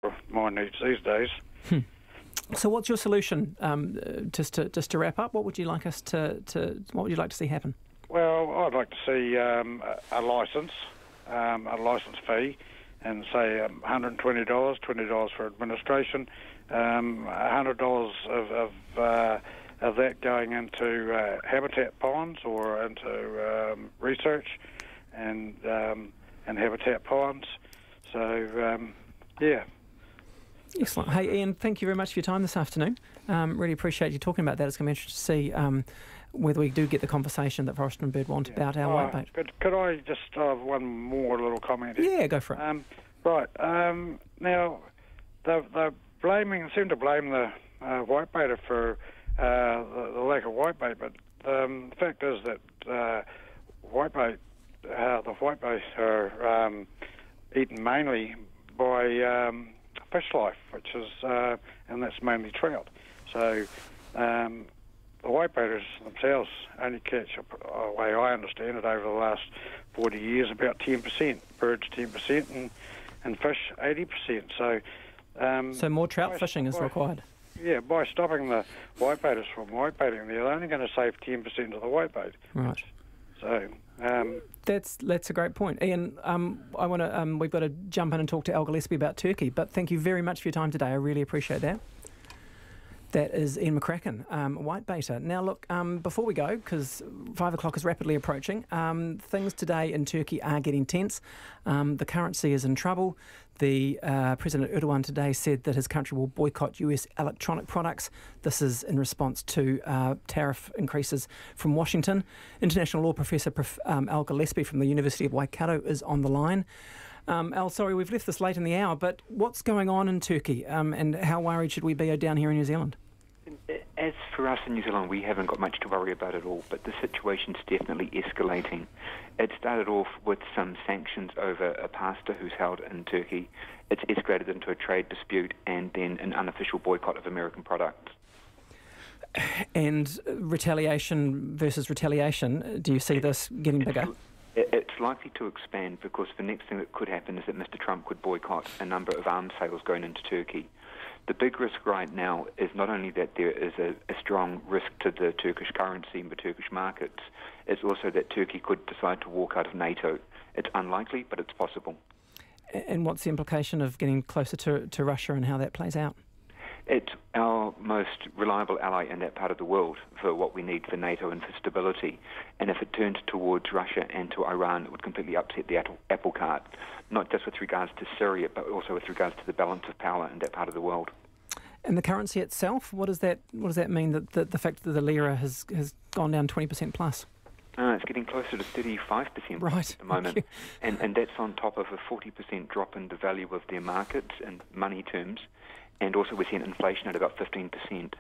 for my needs these days. So, what's your solution? Just to wrap up, what would you like us what would you like to see happen? Well, I'd like to see a licence fee, and say $120, $20 for administration, $100 of that going into habitat ponds or into research and habitat ponds. So, yeah. Excellent. Hey, Ian, thank you very much for your time this afternoon. Really appreciate you talking about that. It's going to be interesting to see whether we do get the conversation that Forrester and Bird want about our whitebait. Could I just have one more little comment here? Yeah, go for it. Right. Now, they seem to blame the whitebaiter for the lack of whitebait, but the fact is that the whitebait are eaten mainly by fish life, which is, and that's mainly trout. So the whitebaiters themselves only catch, the way I understand it, over the last 40 years, about 10%, birds 10%, and fish 80%. So more trout fishing is required. Yeah, by stopping the whitebaiters from whitebaiting, they're only going to save 10% of the whitebait. Right. So that's a great point, Ian. I want to. We've got to jump in and talk to Al Gillespie about Turkey. But thank you very much for your time today. I really appreciate that. That is Ian McCracken, whitebaiter. Now, look, before we go, because 5 o'clock is rapidly approaching, things today in Turkey are getting tense. The currency is in trouble. The President Erdogan today said that his country will boycott US electronic products. This is in response to tariff increases from Washington. International law professor Al Gillespie from the University of Waikato is on the line. Al, sorry, we've left this late in the hour, but what's going on in Turkey and how worried should we be down here in New Zealand? As for us in New Zealand, we haven't got much to worry about at all, but the situation's definitely escalating. It started off with some sanctions over a pastor who's held in Turkey. It's escalated into a trade dispute and then an unofficial boycott of American products. And retaliation versus retaliation, do you see this getting bigger? It's likely to expand because the next thing that could happen is that Mr. Trump could boycott a number of arms sales going into Turkey. The big risk right now is not only that there is a strong risk to the Turkish currency and the Turkish markets, it's also that Turkey could decide to walk out of NATO. It's unlikely, but it's possible. And what's the implication of getting closer to Russia and how that plays out? It's our most reliable ally in that part of the world for what we need for NATO and for stability. And if it turned towards Russia and to Iran, it would completely upset the apple cart, not just with regards to Syria, but also with regards to the balance of power in that part of the world. And the currency itself, what does that mean, that the fact that the lira has gone down 20% plus? It's getting closer to 35% at the moment. And that's on top of a 40% drop in the value of their markets in money terms. And also we're seeing inflation at about 15%.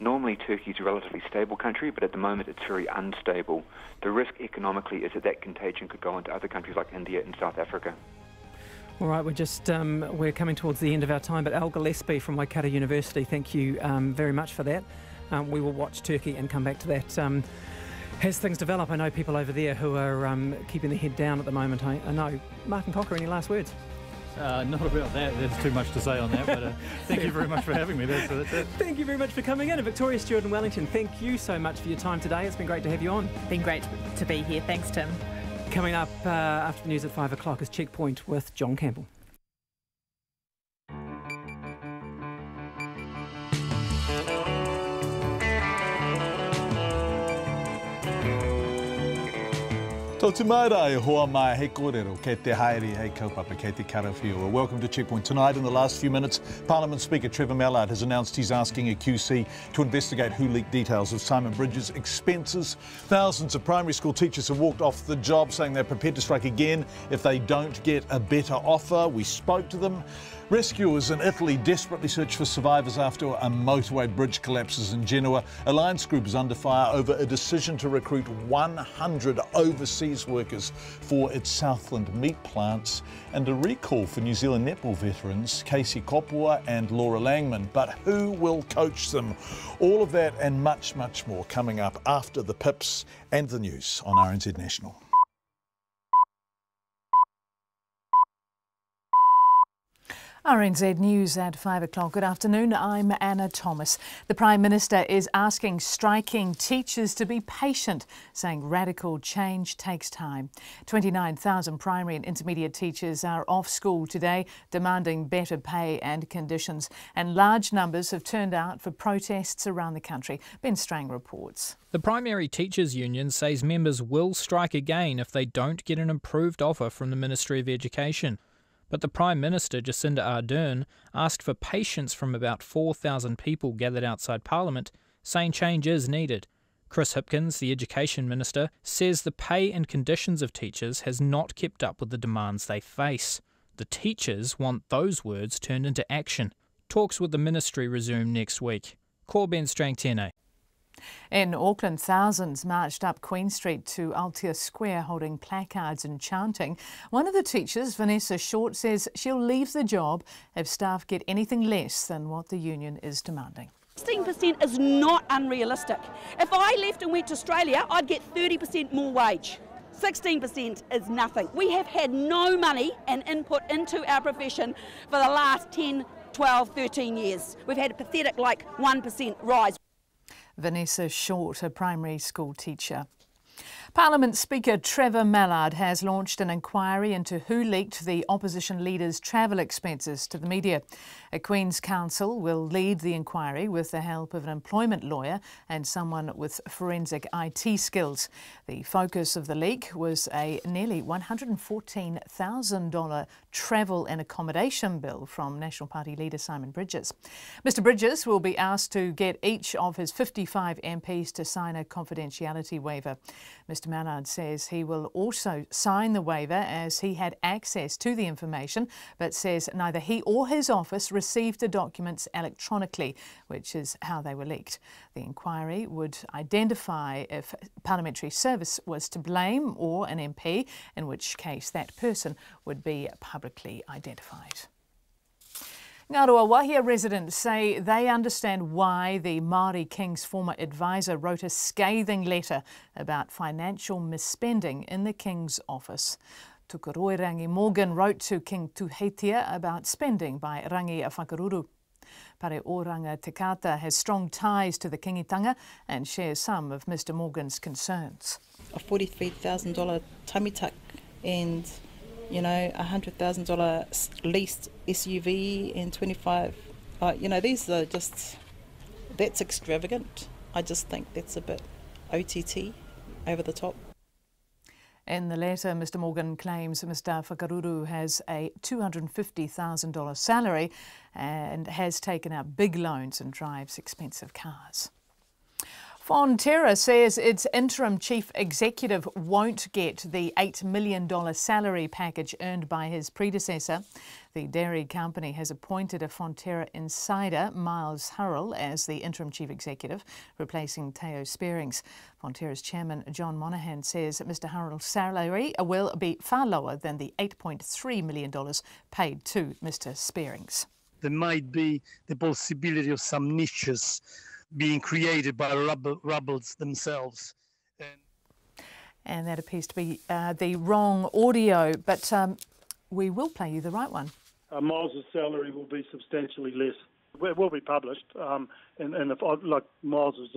Normally Turkey's a relatively stable country, but at the moment it's very unstable. The risk economically is that contagion could go into other countries like India and South Africa. All right, we're coming towards the end of our time, but Al Gillespie from Waikato University, thank you very much for that. We will watch Turkey and come back to that as things develop. I know people over there who are keeping their head down at the moment. I know. Mark and Cocker, any last words? Not about that. There's too much to say on that, but thank you very much for having me. That's it. Thank you very much for coming in. And Victoria Stewart and Wellington, thank you so much for your time today. It's been great to have you on. Been great to be here. Thanks, Tim. Coming up after the news at 5 o'clock is Checkpoint with John Campbell. Tō marae hoa mai he kōrero kei te haere hei kaupapa kei te karawhiua. Welcome to Checkpoint. Tonight, in the last few minutes, Parliament Speaker Trevor Mallard has announced he's asking a QC to investigate who leaked details of Simon Bridges' expenses. Thousands of primary school teachers have walked off the job, saying they're prepared to strike again if they don't get a better offer. We spoke to them. Rescuers in Italy desperately search for survivors after a motorway bridge collapses in Genoa. Alliance Group is under fire over a decision to recruit 100 overseas workers for its Southland meat plants, and a recall for New Zealand netball veterans Casey Kopua and Laura Langman. But who will coach them? All of that and much, much more coming up after the Pips and the news on RNZ National. RNZ News at 5 o'clock. Good afternoon, I'm Anna Thomas. The Prime Minister is asking striking teachers to be patient, saying radical change takes time. 29,000 primary and intermediate teachers are off school today, demanding better pay and conditions, and large numbers have turned out for protests around the country. Ben Strang reports. The Primary Teachers Union says members will strike again if they don't get an improved offer from the Ministry of Education. But the Prime Minister, Jacinda Ardern, asked for patience from about 4,000 people gathered outside Parliament, saying change is needed. Chris Hipkins, the Education Minister, says the pay and conditions of teachers has not kept up with the demands they face. The teachers want those words turned into action. Talks with the Ministry resume next week. Ko Ben Strang tēnei. In Auckland, thousands marched up Queen Street to Aotea Square holding placards and chanting. One of the teachers, Vanessa Short, says she'll leave the job if staff get anything less than what the union is demanding. 16% is not unrealistic. If I left and went to Australia, I'd get 30% more wage. 16% is nothing. We have had no money and input into our profession for the last 10, 12, 13 years. We've had a pathetic 1% rise. Vanessa Short, a primary school teacher. Parliament Speaker Trevor Mallard has launched an inquiry into who leaked the opposition leader's travel expenses to the media. A Queen's Counsel will lead the inquiry with the help of an employment lawyer and someone with forensic IT skills. The focus of the leak was a nearly $114,000 travel and accommodation bill from National Party leader Simon Bridges. Mr Bridges will be asked to get each of his 55 MPs to sign a confidentiality waiver. Mr Mallard says he will also sign the waiver as he had access to the information, but says neither he or his office received the documents electronically, which is how they were leaked. The inquiry would identify if Parliamentary Service was to blame or an MP, in which case that person would be publicly identified. Ngaroa Wahia residents say they understand why the Maori King's former advisor wrote a scathing letter about financial misspending in the King's office. Tukuroi Rangi Morgan wrote to King Tuheitia about spending by Rangi Whakaruru. Pare Oranga Tekata has strong ties to the kingitanga and shares some of Mr Morgan's concerns. A $43,000 tummy tuck and $100,000 leased SUV and 25, these are just, that's extravagant. I just think that's a bit OTT, over the top. In the letter, Mr Morgan claims Mr Whakaruru has a $250,000 salary and has taken out big loans and drives expensive cars. Fonterra says its interim chief executive won't get the $8 million salary package earned by his predecessor. The dairy company has appointed a Fonterra insider, Miles Hurrell, as the interim chief executive, replacing Teo Spearings. Fonterra's chairman, John Monaghan, says Mr Hurrell's salary will be far lower than the $8.3 million paid to Mr Spearings. There might be the possibility of some niches being created by rebels themselves. And that appears to be the wrong audio, but we will play you the right one. Miles' salary will be substantially less. It will be published, and if Miles is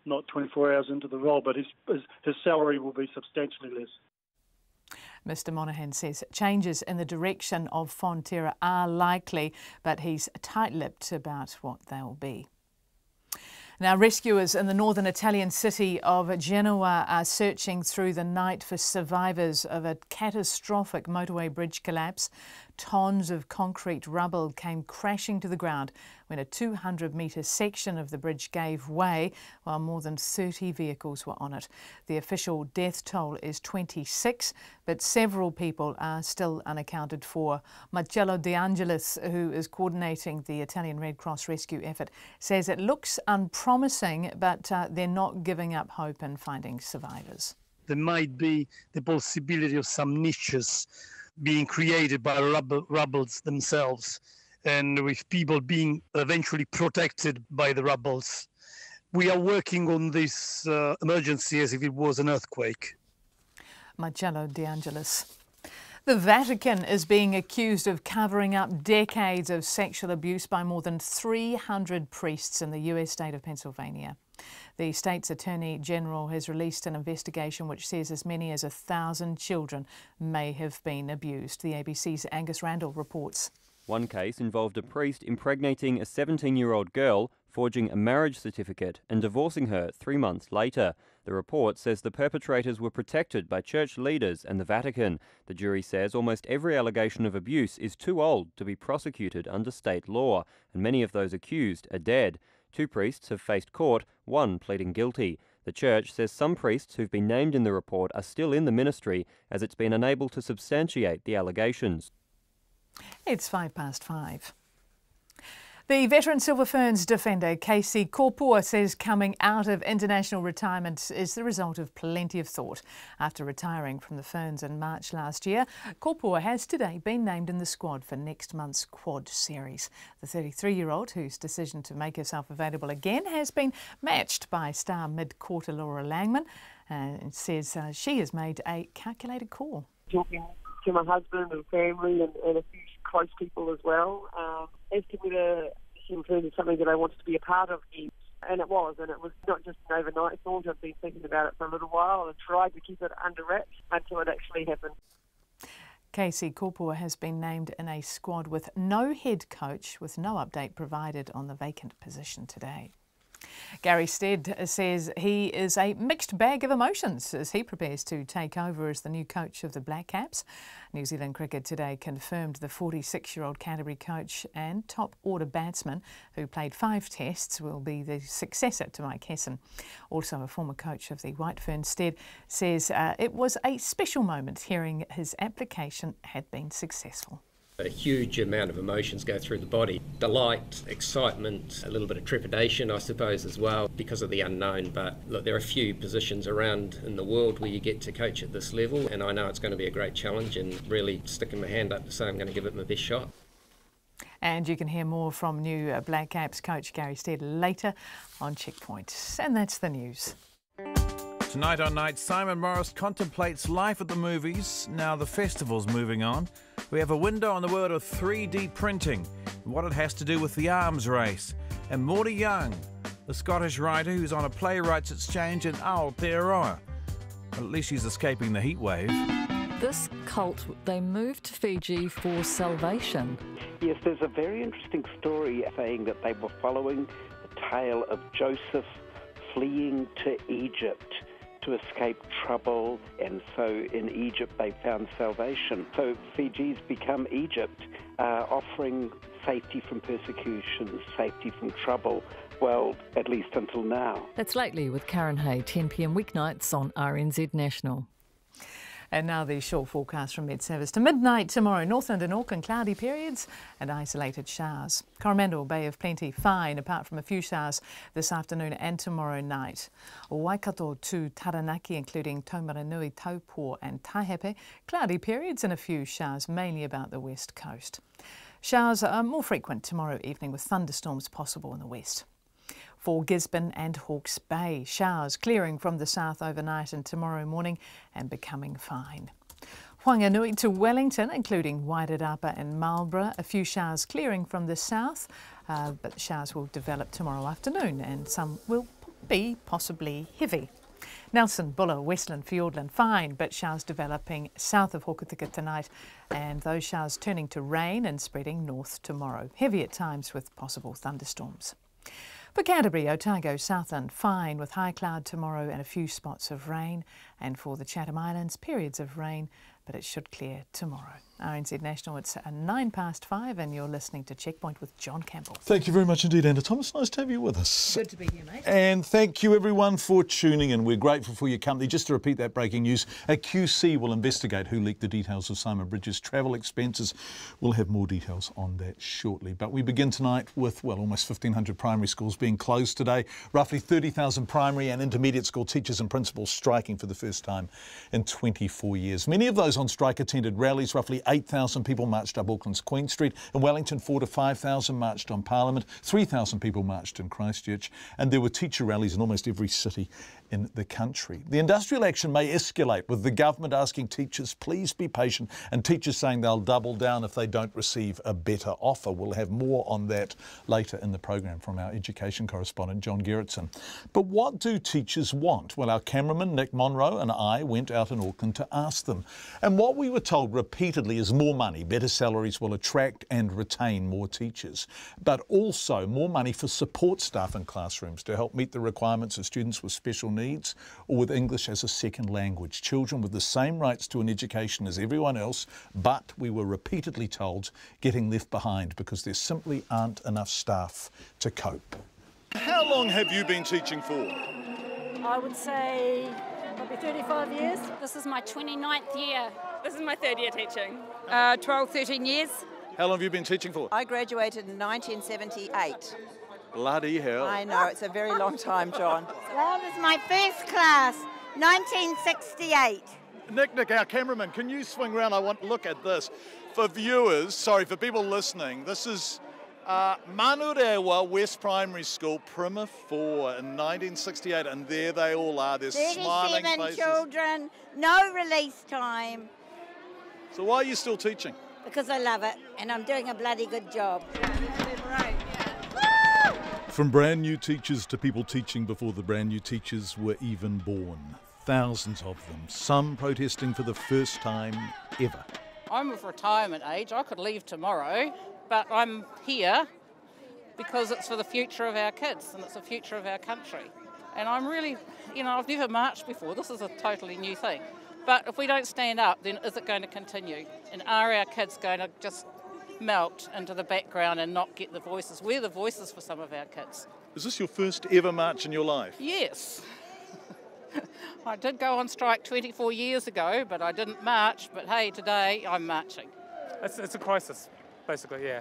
not 24 hours into the role, but his salary will be substantially less. Mr Monaghan says changes in the direction of Fonterra are likely, but he's tight-lipped about what they'll be. Now, rescuers in the northern Italian city of Genoa are searching through the night for survivors of a catastrophic motorway bridge collapse. Tons of concrete rubble came crashing to the ground when a 200-metre section of the bridge gave way while more than 30 vehicles were on it. The official death toll is 26, but several people are still unaccounted for. Marcello De Angelis, who is coordinating the Italian Red Cross rescue effort, says it looks unpromising, but they're not giving up hope in finding survivors. There might be the possibility of some niches being created by rebels themselves, and with people being eventually protected by the rebels. We are working on this emergency as if it was an earthquake. Marcello De Angelis. The Vatican is being accused of covering up decades of sexual abuse by more than 300 priests in the US state of Pennsylvania. The state's Attorney General has released an investigation which says as many as 1,000 children may have been abused. The ABC's Angus Randall reports. One case involved a priest impregnating a 17-year-old girl, forging a marriage certificate and divorcing her 3 months later. The report says the perpetrators were protected by church leaders and the Vatican. The jury says almost every allegation of abuse is too old to be prosecuted under state law, and many of those accused are dead. 2 priests have faced court, 1 pleading guilty. The church says some priests who've been named in the report are still in the ministry as it's been unable to substantiate the allegations. It's 5:05. The veteran Silver Ferns defender Casey Korpua says coming out of international retirement is the result of plenty of thought. After retiring from the Ferns in March last year, Korpua has today been named in the squad for next month's Quad Series. The 33-year-old, whose decision to make herself available again has been matched by star mid-quarter Laura Langman, and says she has made a calculated call. Talking to my husband and family and a few close people as well, as to whether Ferns is something that I wanted to be a part of. And it was not just an overnight thought. I've been thinking about it for a little while and tried to keep it under wraps until it actually happened. Casey Korpua has been named in a squad with no head coach, with no update provided on the vacant position today. Gary Stead says he is a mixed bag of emotions as he prepares to take over as the new coach of the Black Caps. New Zealand Cricket today confirmed the 46-year-old Canterbury coach and top order batsman who played 5 tests will be the successor to Mike Hesson. Also a former coach of the White Ferns, Stead says it was a special moment hearing his application had been successful. A huge amount of emotions go through the body. Delight, excitement, a little bit of trepidation, I suppose, as well, because of the unknown. But look, there are a few positions around in the world where you get to coach at this level, and I know it's going to be a great challenge, and really sticking my hand up to say I'm going to give it my best shot. And you can hear more from new Black Caps coach Gary Stead later on Checkpoint. And that's the news. Tonight on Night, Simon Morris contemplates life at the movies. Now the festival's moving on. We have a window on the world of 3D printing, what it has to do with the arms race. And Morty Young, the Scottish writer who's on a playwrights exchange in Aotearoa. Well, at least she's escaping the heat wave. This cult, they moved to Fiji for salvation. Yes, there's a very interesting story saying that they were following the tale of Joseph fleeing to Egypt to escape trouble, and so in Egypt they found salvation. So Fiji's become Egypt, offering safety from persecution, safety from trouble, well, at least until now. That's Lately with Karen Hay, 10 p.m. weeknights on RNZ National. And now the short forecast from Med-Service. To midnight tomorrow, Northland and Auckland, cloudy periods and isolated showers. Coromandel, Bay of Plenty, fine, apart from a few showers this afternoon and tomorrow night. Waikato to Taranaki, including Taumaranui, Taupo and Taihape, cloudy periods and a few showers, mainly about the west coast. Showers are more frequent tomorrow evening with thunderstorms possible in the west. For Gisborne and Hawke's Bay, showers clearing from the south overnight and tomorrow morning and becoming fine. Whanganui to Wellington, including Wairarapa and Marlborough, a few showers clearing from the south, but the showers will develop tomorrow afternoon and some will be possibly heavy. Nelson, Buller, Westland, Fiordland, fine, but showers developing south of Hokitika tonight and those showers turning to rain and spreading north tomorrow. Heavy at times with possible thunderstorms. For Canterbury, Otago, Southland, fine with high cloud tomorrow and a few spots of rain. And for the Chatham Islands, periods of rain, but it should clear tomorrow. RNZ National, it's 5:09 and you're listening to Checkpoint with John Campbell. Thank you very much indeed, Anna Thomas. Nice to have you with us. Good to be here, mate. And thank you everyone for tuning in. We're grateful for your company. Just to repeat that breaking news, a QC will investigate who leaked the details of Simon Bridges' travel expenses. We'll have more details on that shortly. But we begin tonight with, well, almost 1,500 primary schools being closed today. Roughly 30,000 primary and intermediate school teachers and principals striking for the first time in 24 years. Many of those on strike attended rallies. Roughly 8,000 people marched up Auckland's Queen Street. In Wellington, 4,000 to 5,000 marched on Parliament. 3,000 people marched in Christchurch. And there were teacher rallies in almost every city in the country. The industrial action may escalate, with the government asking teachers, please be patient, and teachers saying they'll double down if they don't receive a better offer. We'll have more on that later in the program from our education correspondent, John Gerritsen. But what do teachers want? Well, our cameraman, Nick Monroe, and I went out in Auckland to ask them. And what we were told repeatedly is more money, better salaries will attract and retain more teachers, but also more money for support staff in classrooms to help meet the requirements of students with special needs or with English as a second language. Children with the same rights to an education as everyone else, but we were repeatedly told getting left behind because there simply aren't enough staff to cope. How long have you been teaching for? I would say probably 35 years. This is my 29th year. This is my 3rd year teaching. 12, 13 years. How long have you been teaching for? I graduated in 1978. Bloody hell. I know, it's a very long time, John. That was my first class, 1968. Nick, our cameraman, can you swing around? I want to look at this. For viewers, sorry, for people listening, this is Manurewa West Primary School, Prima 4 in 1968, and there they all are, they're smiling faces. 37 children, no release time. So why are you still teaching? Because I love it, and I'm doing a bloody good job. From brand new teachers to people teaching before the brand new teachers were even born. Thousands of them, some protesting for the first time ever. I'm of retirement age, I could leave tomorrow, but I'm here because it's for the future of our kids and it's the future of our country. And I'm really, I've never marched before, this is a totally new thing. But if we don't stand up, then is it going to continue? And are our kids going to just melt into the background and not get the voices? We're the voices for some of our kids. Is this your first ever march in your life? Yes. I did go on strike 24 years ago, but I didn't march. But hey, today I'm marching. It's a crisis, basically, yeah.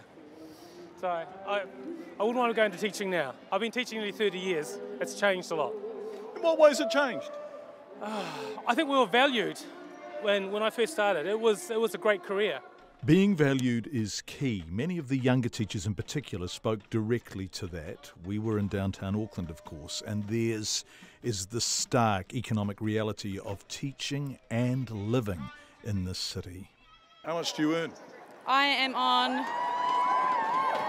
So I wouldn't want to go into teaching now. I've been teaching nearly 30 years. It's changed a lot. In what ways has it changed? I think we were valued when I first started. It was a great career. Being valued is key. Many of the younger teachers in particular spoke directly to that. We were in downtown Auckland, of course, and theirs is the stark economic reality of teaching and living in this city. How much do you earn? I am on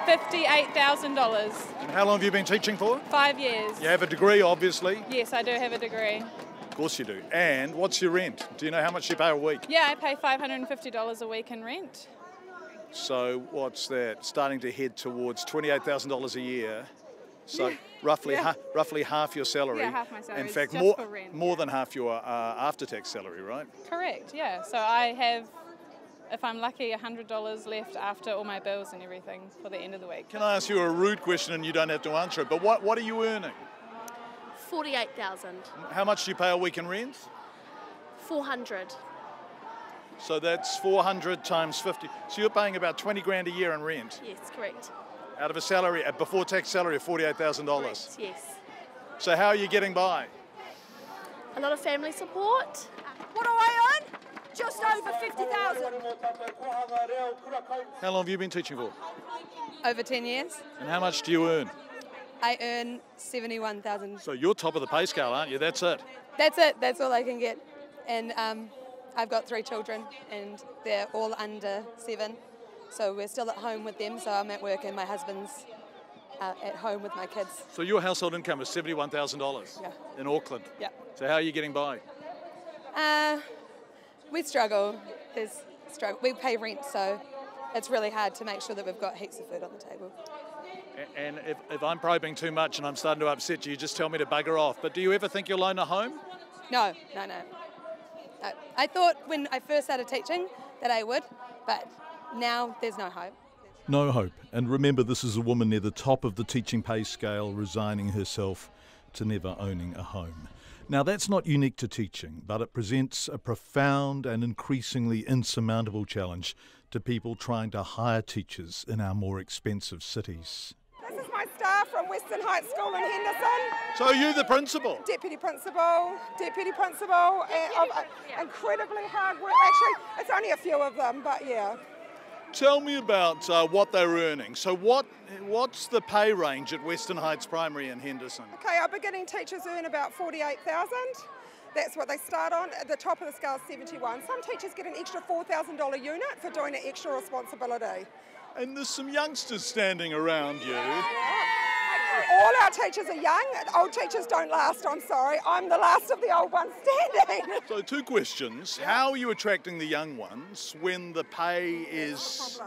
$58,000. And how long have you been teaching for? 5 years. You have a degree, obviously. Yes, I do have a degree. Of course you do. And what's your rent? Do you know how much you pay a week? Yeah, I pay $550 a week in rent. So what's that? Starting to head towards $28,000 a year. So roughly half your salary. Yeah, half my salary. In fact, just for rent, more than half your after-tax salary, right? Correct, yeah. So I have, if I'm lucky, $100 left after all my bills and everything for the end of the week. Can I ask you a rude question and you don't have to answer it, but what are you earning? 48,000. How much do you pay a week in rent? 400. So that's 400 times 50. So you're paying about 20 grand a year in rent? Yes, correct. Out of a salary, a before tax salary of $48,000? Yes. So how are you getting by? A lot of family support. What do I earn? Just over 50,000. How long have you been teaching for? Over 10 years. And how much do you earn? I earn 71,000. So you're top of the pay scale, aren't you? That's it. That's it. That's all I can get. And I've got 3 children, and they're all under 7. So we're still at home with them. So I'm at work, and my husband's at home with my kids. So your household income is $71,000 in Auckland. Yeah. So how are you getting by? We struggle. There's struggle. We pay rent, so it's really hard to make sure that we've got heaps of food on the table. And if I'm probing too much and I'm starting to upset you, just tell me to bugger off. But do you ever think you'll own a home? No. I thought when I first started teaching that I would, but now there's no hope. No hope. And remember, this is a woman near the top of the teaching pay scale, resigning herself to never owning a home. Now, that's not unique to teaching, but it presents a profound and increasingly insurmountable challenge to people trying to hire teachers in our more expensive cities. This is my my staff from Western Heights School in Henderson. So are you the principal? Deputy principal, and incredibly hard work. Actually, it's only a few of them, but yeah. Tell me about what they're earning. So what's the pay range at Western Heights Primary in Henderson? Okay, our beginning teachers earn about 48,000. That's what they start on. At the top of the scale is 71. Some teachers get an extra $4,000 unit for doing an extra responsibility. And there's some youngsters standing around you. All our teachers are young. Old teachers don't last, I'm sorry. I'm the last of the old ones standing. So 2 questions. How are you attracting the young ones when the pay is...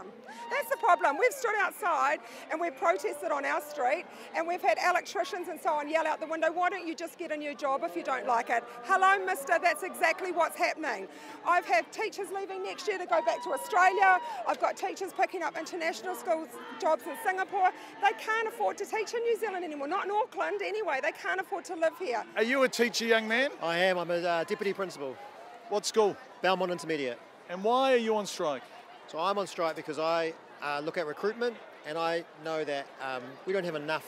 That's the problem. We've stood outside and we've protested on our street, and we've had electricians and so on yell out the window, why don't you just get a new job if you don't like it? Hello, mister, that's exactly what's happening. I've had teachers leaving next year to go back to Australia. I've got teachers picking up international schools jobs in Singapore. They can't afford to teach in New Zealand anymore, not in Auckland anyway. They can't afford to live here. Are you a teacher, young man? I am. I'm a deputy principal. What school? Belmont Intermediate. And why are you on strike? So I'm on strike because I look at recruitment, and I know that we don't have enough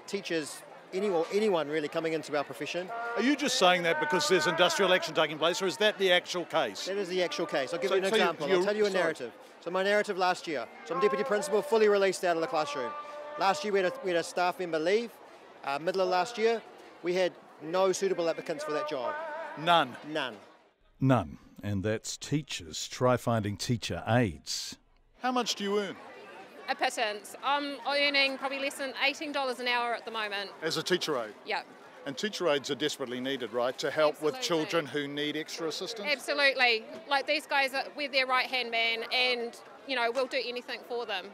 teachers, anyone really coming into our profession. Are you just saying that because there's industrial action taking place, or is that the actual case? That is the actual case. I'll give you an example. I'll tell you a narrative. So my narrative last year. So I'm deputy principal, fully released out of the classroom. Last year we had a staff member leave. Middle of last year, we had no suitable applicants for that job. None? None. And that's teachers. Try finding teacher aides. How much do you earn? A pittance. I'm earning probably less than $18 an hour at the moment. As a teacher aide? Yep. And teacher aides are desperately needed, right, to help with children who need extra assistance? Absolutely. Like these guys, we're their right-hand man, and, you know, we'll do anything for them.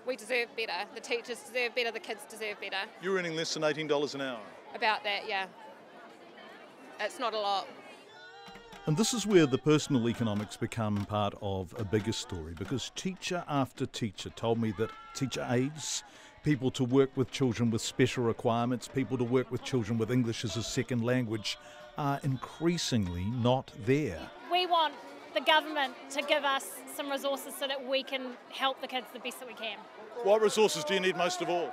We deserve better. The teachers deserve better. The kids deserve better. You're earning less than $18 an hour? About that, yeah. It's not a lot. And this is where the personal economics become part of a bigger story, because teacher after teacher told me that teacher aides, people to work with children with special requirements, people to work with children with English as a second language, are increasingly not there. We want the government to give us some resources so that we can help the kids the best that we can. What resources do you need most of all?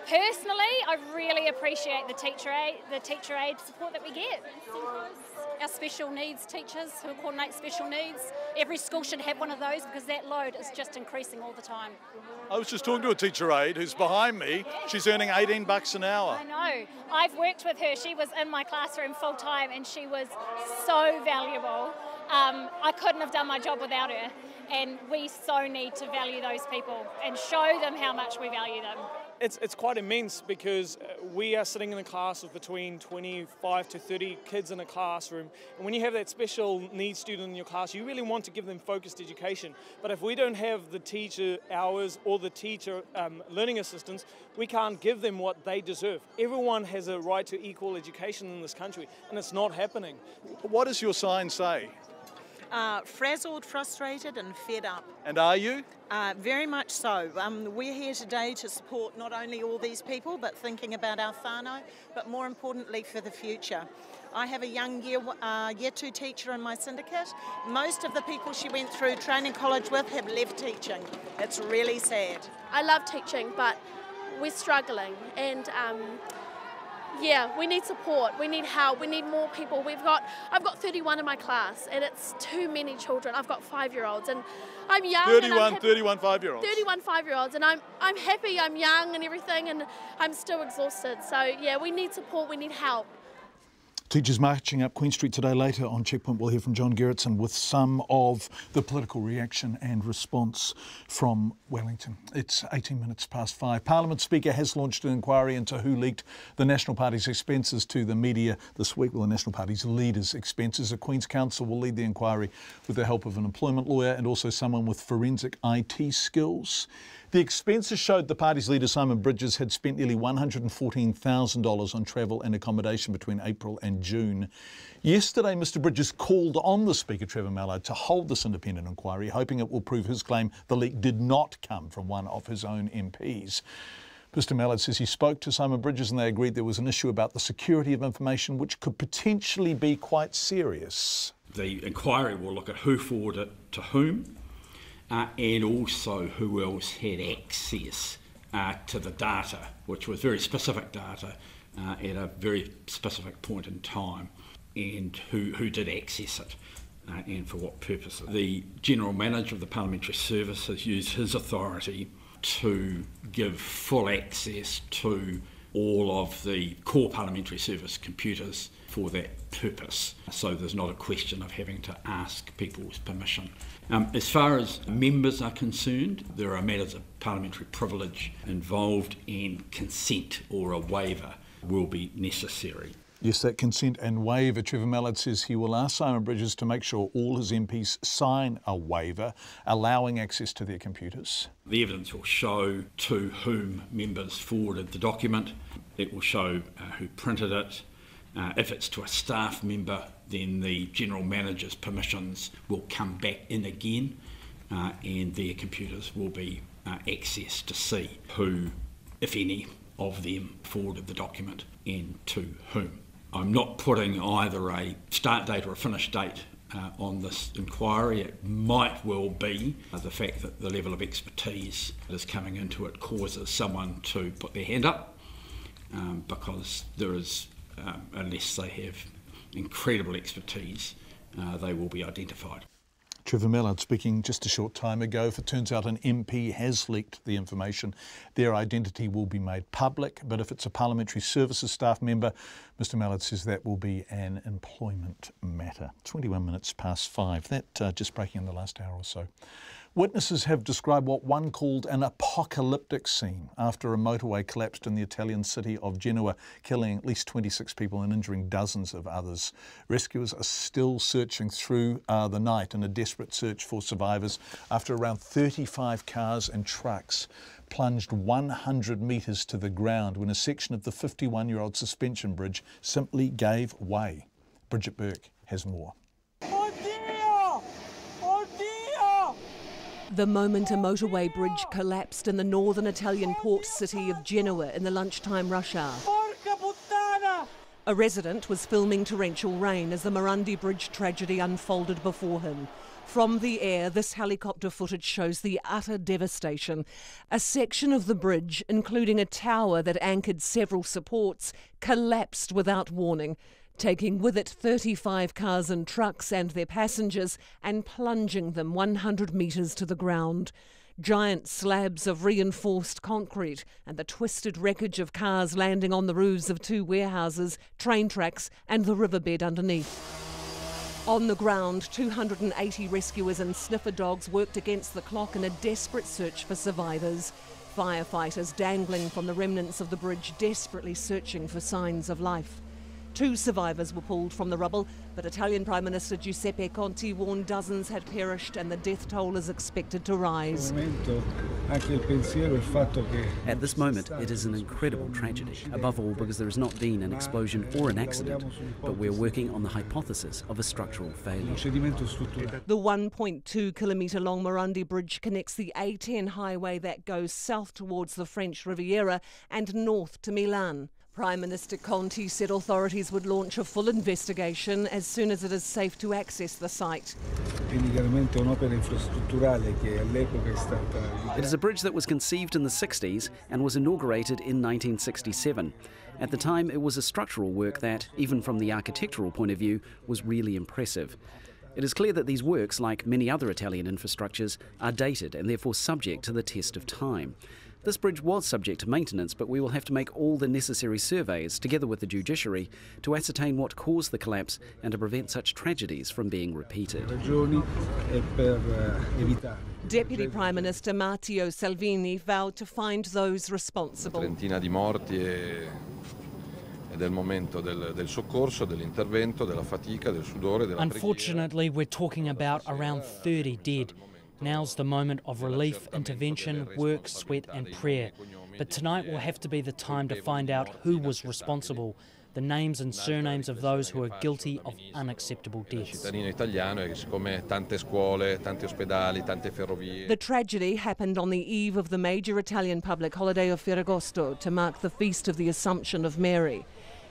Personally, I really appreciate the teacher aid support that we get. Our special needs teachers who coordinate special needs. Every school should have one of those because that load is just increasing all the time. I was just talking to a teacher aide who's behind me. She's earning $18 an hour. I know. I've worked with her. She was in my classroom full time and she was so valuable. I couldn't have done my job without her. And we so need to value those people and show them how much we value them. It's quite immense because we are sitting in a class of between 25 to 30 kids in a classroom, and when you have that special needs student in your class, you really want to give them focused education. But if we don't have the teacher hours or the teacher learning assistants, we can't give them what they deserve. Everyone has a right to equal education in this country, and it's not happening. What does your sign say? Frazzled, frustrated and fed up. And are you? Very much so. We're here today to support not only all these people but thinking about our whānau, but more importantly for the future. I have a young year 2 teacher in my syndicate. Most of the people she went through training college with have left teaching. It's really sad. I love teaching, but we're struggling, and yeah, we need support, we need help, we need more people. I've got 31 in my class, and it's too many children. I've got 5-year-olds, and I'm young. 31 5-year-olds. 31 5-year-olds, and I'm happy, I'm young and everything, and I'm still exhausted. So yeah, we need support, we need help. Teachers marching up Queen Street today. Later on Checkpoint, we'll hear from John Gerritsen with some of the political reaction and response from Wellington. It's 18 minutes past 5. Parliament Speaker has launched an inquiry into who leaked the National Party's expenses to the media this week. Well, the National Party's leader's expenses. The Queen's Counsel will lead the inquiry with the help of an employment lawyer and also someone with forensic IT skills. The expenses showed the party's leader, Simon Bridges, had spent nearly $114,000 on travel and accommodation between April and June. Yesterday, Mr Bridges called on the Speaker, Trevor Mallard, to hold this independent inquiry, hoping it will prove his claim the leak did not come from one of his own MPs. Mr Mallard says he spoke to Simon Bridges and they agreed there was an issue about the security of information which could potentially be quite serious. The inquiry will look at who forwarded it to whom, and also who else had access to the data, which was very specific data at a very specific point in time, and who did access it and for what purposes. The General Manager of the Parliamentary Service has used his authority to give full access to all of the core Parliamentary Service computers for that purpose. So there's not a question of having to ask people's permission. As far as members are concerned, there are matters of parliamentary privilege involved, and consent or a waiver will be necessary. Yes, that consent and waiver. Trevor Mallard says he will ask Simon Bridges to make sure all his MPs sign a waiver allowing access to their computers. The evidence will show to whom members forwarded the document. It will show who printed it. If it's to a staff member, then the General Manager's permissions will come back in again, and their computers will be accessed to see who, if any, of them forwarded the document and to whom. I'm not putting either a start date or a finish date on this inquiry. It might well be the fact that the level of expertise that is coming into it causes someone to put their hand up, because there is, unless they have incredible expertise, they will be identified. Trevor Mallard speaking just a short time ago. If it turns out an MP has leaked the information, their identity will be made public. But if it's a Parliamentary Services staff member, Mr Mallard says that will be an employment matter. 21 minutes past 5. That just breaking in the last hour or so. Witnesses have described what one called an apocalyptic scene after a motorway collapsed in the Italian city of Genoa, killing at least 26 people and injuring dozens of others. Rescuers are still searching through the night in a desperate search for survivors after around 35 cars and trucks plunged 100 metres to the ground when a section of the 51-year-old suspension bridge simply gave way. Bridget Burke has more. The moment a motorway bridge collapsed in the northern Italian port city of Genoa in the lunchtime rush hour. A resident was filming torrential rain as the Morandi Bridge tragedy unfolded before him. From the air, this helicopter footage shows the utter devastation. A section of the bridge, including a tower that anchored several supports, collapsed without warning, taking with it 35 cars and trucks and their passengers and plunging them 100 metres to the ground. Giant slabs of reinforced concrete and the twisted wreckage of cars landing on the roofs of 2 warehouses, train tracks and the riverbed underneath. On the ground, 280 rescuers and sniffer dogs worked against the clock in a desperate search for survivors. Firefighters dangling from the remnants of the bridge, desperately searching for signs of life. 2 survivors were pulled from the rubble, but Italian Prime Minister Giuseppe Conte warned dozens had perished and the death toll is expected to rise. At this moment, it is an incredible tragedy, above all because there has not been an explosion or an accident, but we're working on the hypothesis of a structural failure. The 1.2 kilometre long Morandi Bridge connects the A10 highway that goes south towards the French Riviera and north to Milan. Prime Minister Conte said authorities would launch a full investigation as soon as it is safe to access the site. It is a bridge that was conceived in the 60s and was inaugurated in 1967. At the time, it was a structural work that, even from the architectural point of view, was really impressive. It is clear that these works, like many other Italian infrastructures, are dated and therefore subject to the test of time. This bridge was subject to maintenance, but we will have to make all the necessary surveys, together with the judiciary, to ascertain what caused the collapse and to prevent such tragedies from being repeated. Deputy Prime Minister Matteo Salvini vowed to find those responsible. Unfortunately, we're talking about around 30 dead. Now's the moment of relief, intervention, work, sweat and prayer. But tonight will have to be the time to find out who was responsible, the names and surnames of those who are guilty of unacceptable deaths. The tragedy happened on the eve of the major Italian public holiday of Ferragosto to mark the Feast of the Assumption of Mary.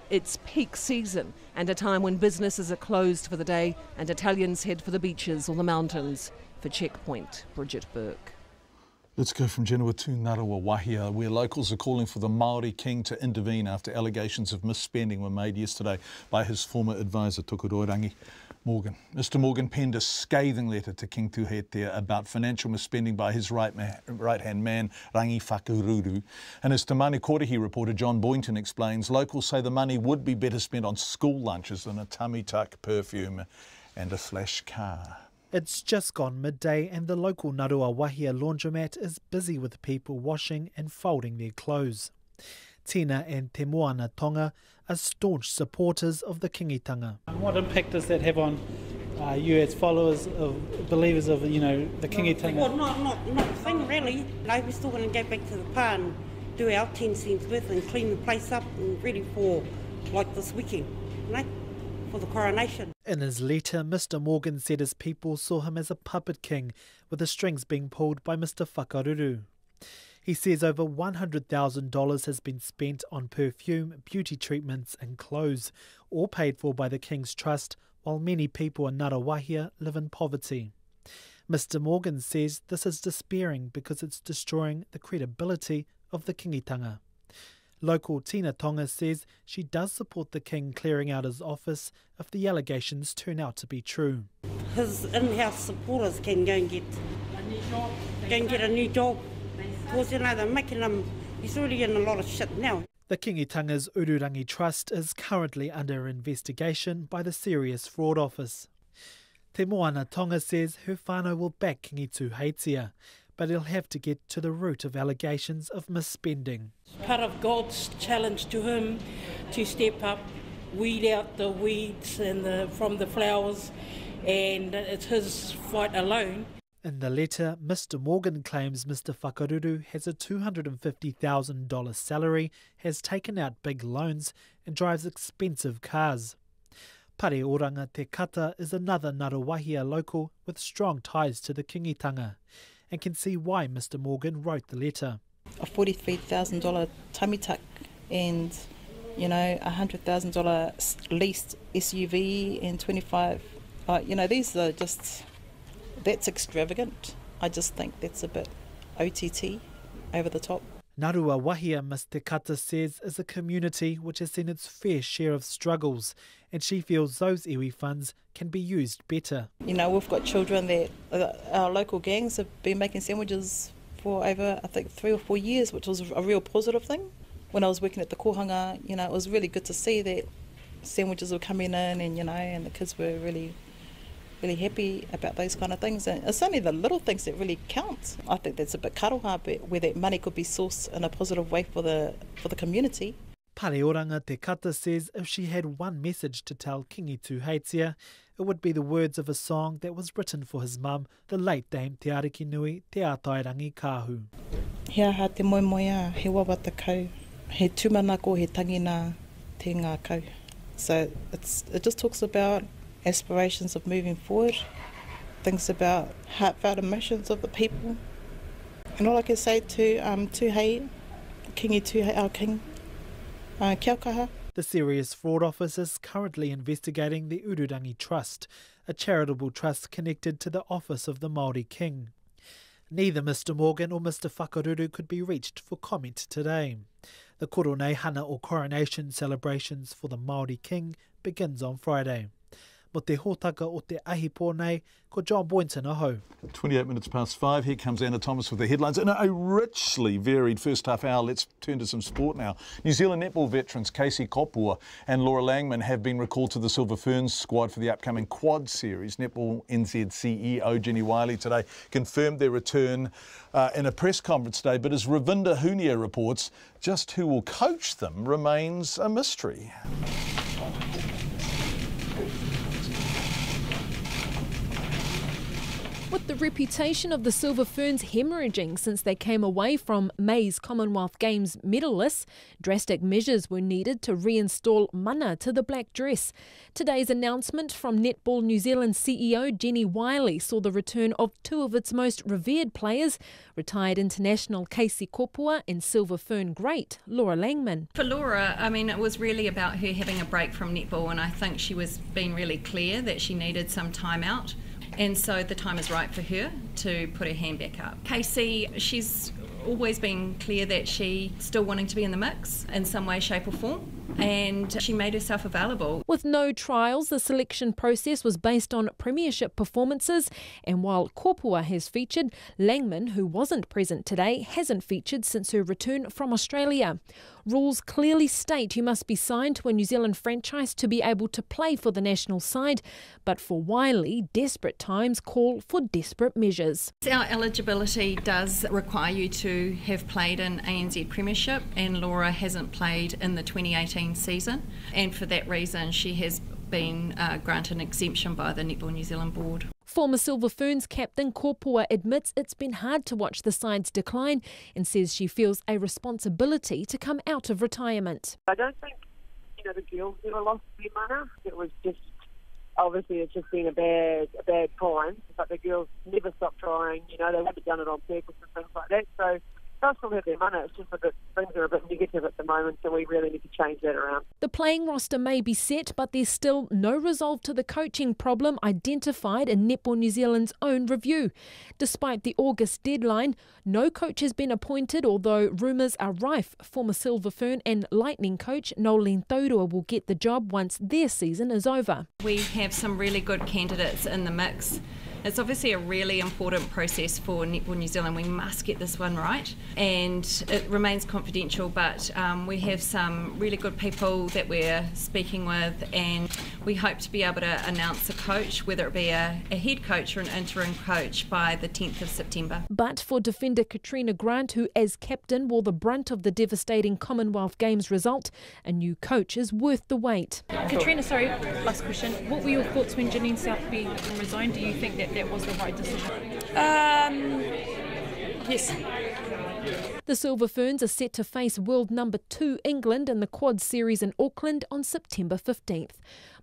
It's peak season and a time when businesses are closed for the day and Italians head for the beaches or the mountains. For Checkpoint, Bridget Burke. Let's go from Genoa to Narawa Wahia, where locals are calling for the Maori King to intervene after allegations of misspending were made yesterday by his former advisor, Tukuroirangi Morgan. Mr Morgan penned a scathing letter to King Tuheitia about financial misspending by his right-hand man, Rangi Whakaruru. And as Te Manu Kōrehi reporter John Boynton explains, locals say the money would be better spent on school lunches than a tummy tuck, perfume and a flash car. It's just gone midday and the local Narawa Wahia laundromat is busy with people washing and folding their clothes. Tina and Te Moana Tonga are staunch supporters of the kingitanga. What impact does that have on you as followers of believers of the kingitanga? Well, not a thing really. No, we're still going to go back to the pā and do our 10 cents worth and clean the place up and ready for like this weekend, for the coronation. In his letter, Mr Morgan said his people saw him as a puppet king, with the strings being pulled by Mr Whakaruru. He says over $100,000 has been spent on perfume, beauty treatments and clothes, all paid for by the King's Trust, while many people in Ngarawahia live in poverty. Mr Morgan says this is despairing because it's destroying the credibility of the kingitanga. Local Tina Tonga says she does support the King clearing out his office if the allegations turn out to be true. His in-house supporters can go and get a new job. Because, they're making him, he's already in a lot of shit now. The Kingitanga's Ururangi Trust is currently under investigation by the Serious Fraud Office. Te Moana Tonga says her whānau will back Kingi Tuheitia, but he'll have to get to the root of allegations of misspending. Part of God's challenge to him to step up, weed out the weeds and from the flowers, and it's his fight alone. In the letter, Mr Morgan claims Mr Whakaruru has a $250,000 salary, has taken out big loans and drives expensive cars. Pare Oranga Te Kata is another Ngarawahia local with strong ties to the kingitanga and can see why Mr Morgan wrote the letter. A $43,000 tummy tuck and, $100,000 leased SUV and 25, these are just, that's extravagant. I just think that's a bit OTT, over the top. Narawa Wahia, Ms Te Kata says, is a community which has seen its fair share of struggles, and she feels those iwi funds can be used better. We've got children that our local gangs have been making sandwiches for over, I think, 3 or 4 years, which was a real positive thing. When I was working at the kohanga, it was really good to see that sandwiches were coming in and the kids were really happy about those kind of things. And it's only the little things that really count. I think that's a bit karoha, but where that money could be sourced in a positive way for the community. Pare Oranga Te Kata says if she had one message to tell Kingi Tuheitia, it would be the words of a song that was written for his mum, the late Dame Te Ariki Nui Te Atairangi Kahu. He aha te moemoea, he wawata kau, he tūmanako he tangina te ngā kau. So it just talks about aspirations of moving forward, things about heartfelt emotions of the people. And all I can say to Tuhei, Kingi Tuhei, our king, kia kaha. The Serious Fraud Office is currently investigating the Ururangi Trust, a charitable trust connected to the office of the Maori King. Neither Mr Morgan or Mr Whakaruru could be reached for comment today. The Koronehana or coronation celebrations for the Maori King begins on Friday. Mo te hōtaka o te ahi pōnei, ko John Boynton aho. 28 minutes past 5, here comes Anna Thomas with the headlines. In a richly varied first half hour, let's turn to some sport now. New Zealand netball veterans Casey Kopua and Laura Langman have been recalled to the Silver Ferns squad for the upcoming Quad Series. Netball NZ CEO Jenny Wiley today confirmed their return in a press conference today, but as Ravinda Hunia reports, just who will coach them remains a mystery. With the reputation of the Silver Ferns hemorrhaging since they came away from May's Commonwealth Games medallists, drastic measures were needed to reinstall mana to the black dress. Today's announcement from Netball New Zealand CEO Jenny Wiley saw the return of two of its most revered players, retired international Casey Kopua and Silver Fern great Laura Langman. For Laura, it was really about her having a break from netball, and I think she was being really clear that she needed some time out. and so the time is right for her to put her hand back up. Casey, she's always been clear that she's still wanting to be in the mix in some way, shape or form, and she made herself available. With no trials, the selection process was based on premiership performances, and while Korpua has featured, Langman, who wasn't present today, hasn't featured since her return from Australia. Rules clearly state you must be signed to a New Zealand franchise to be able to play for the national side, but for Wiley, desperate times call for desperate measures. Our eligibility does require you to have played in ANZ Premiership, and Laura hasn't played in the 2018 season, and for that reason she has been granted an exemption by the Netball New Zealand board. Former Silver Ferns captain Korpua admits it's been hard to watch the side's decline and says she feels a responsibility to come out of retirement. I don't think, the girls ever lost their mana. It was just, obviously it's just been a bad time, but the girls never stopped trying. They wouldn't have done it on purpose and things like that. So they'll still have their mana. It's just things are a bit negative at the moment, so we really need to change that around. The playing roster may be set, but there's still no resolve to the coaching problem identified in Netball New Zealand's own review. Despite the August deadline, no coach has been appointed, although rumours are rife. Former Silver Fern and Lightning coach Nolene Taurua will get the job once their season is over. We have some really good candidates in the mix. It's obviously a really important process for Netball New Zealand. We must get this one right, and it remains confidential, but we have some really good people that we're speaking with, and we hope to be able to announce a coach, whether it be a head coach or an interim coach, by the 10th of September. But for defender Katrina Grant, who as captain bore the brunt of the devastating Commonwealth Games result, a new coach is worth the wait. Katrina, sorry, last question. What were your thoughts when Janine Southby resigned? Do you think that was the right decision? Yes. The Silver Ferns are set to face world number 2 England in the Quad Series in Auckland on September 15th.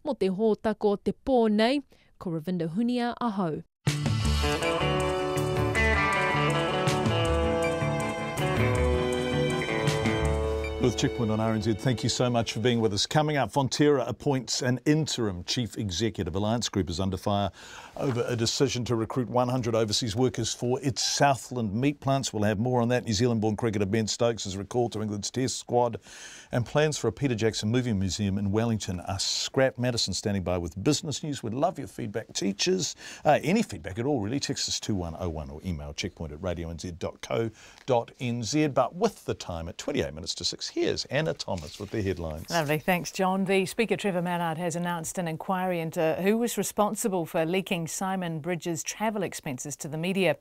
Mo te ho tako te pō nei, ko Ravinda Hunia aho. With Checkpoint on RNZ, thank you so much for being with us. Coming up, Fonterra appoints an interim chief executive. Alliance Group is under fire over a decision to recruit 100 overseas workers for its Southland meat plants. We'll have more on that. New Zealand-born cricketer Ben Stokes is recalled to England's Test squad. And plans for a Peter Jackson movie museum in Wellington are scrapped. Madison standing by with business news. We'd love your feedback. Teachers, any feedback at all, really. Text us 2101 or email checkpoint@radionz.co.nz. But with the time at 28 minutes to 6, here's Anna Thomas with the headlines. Lovely, thanks John. The Speaker Trevor Mallard has announced an inquiry into who was responsible for leaking Simon Bridges' travel expenses to the media.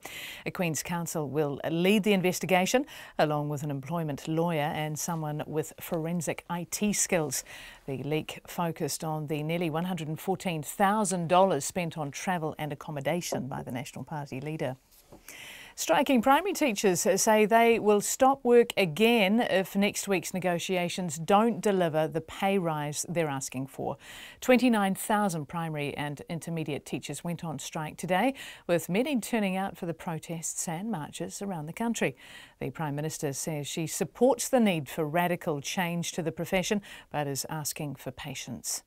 A Queen's Counsel will lead the investigation along with an employment lawyer and someone with forensic IT skills. The leak focused on the nearly $114,000 spent on travel and accommodation by the National Party leader. Striking primary teachers say they will stop work again if next week's negotiations don't deliver the pay rise they're asking for. 29,000 primary and intermediate teachers went on strike today, with many turning out for the protests and marches around the country. The Prime Minister says she supports the need for radical change to the profession, but is asking for patience.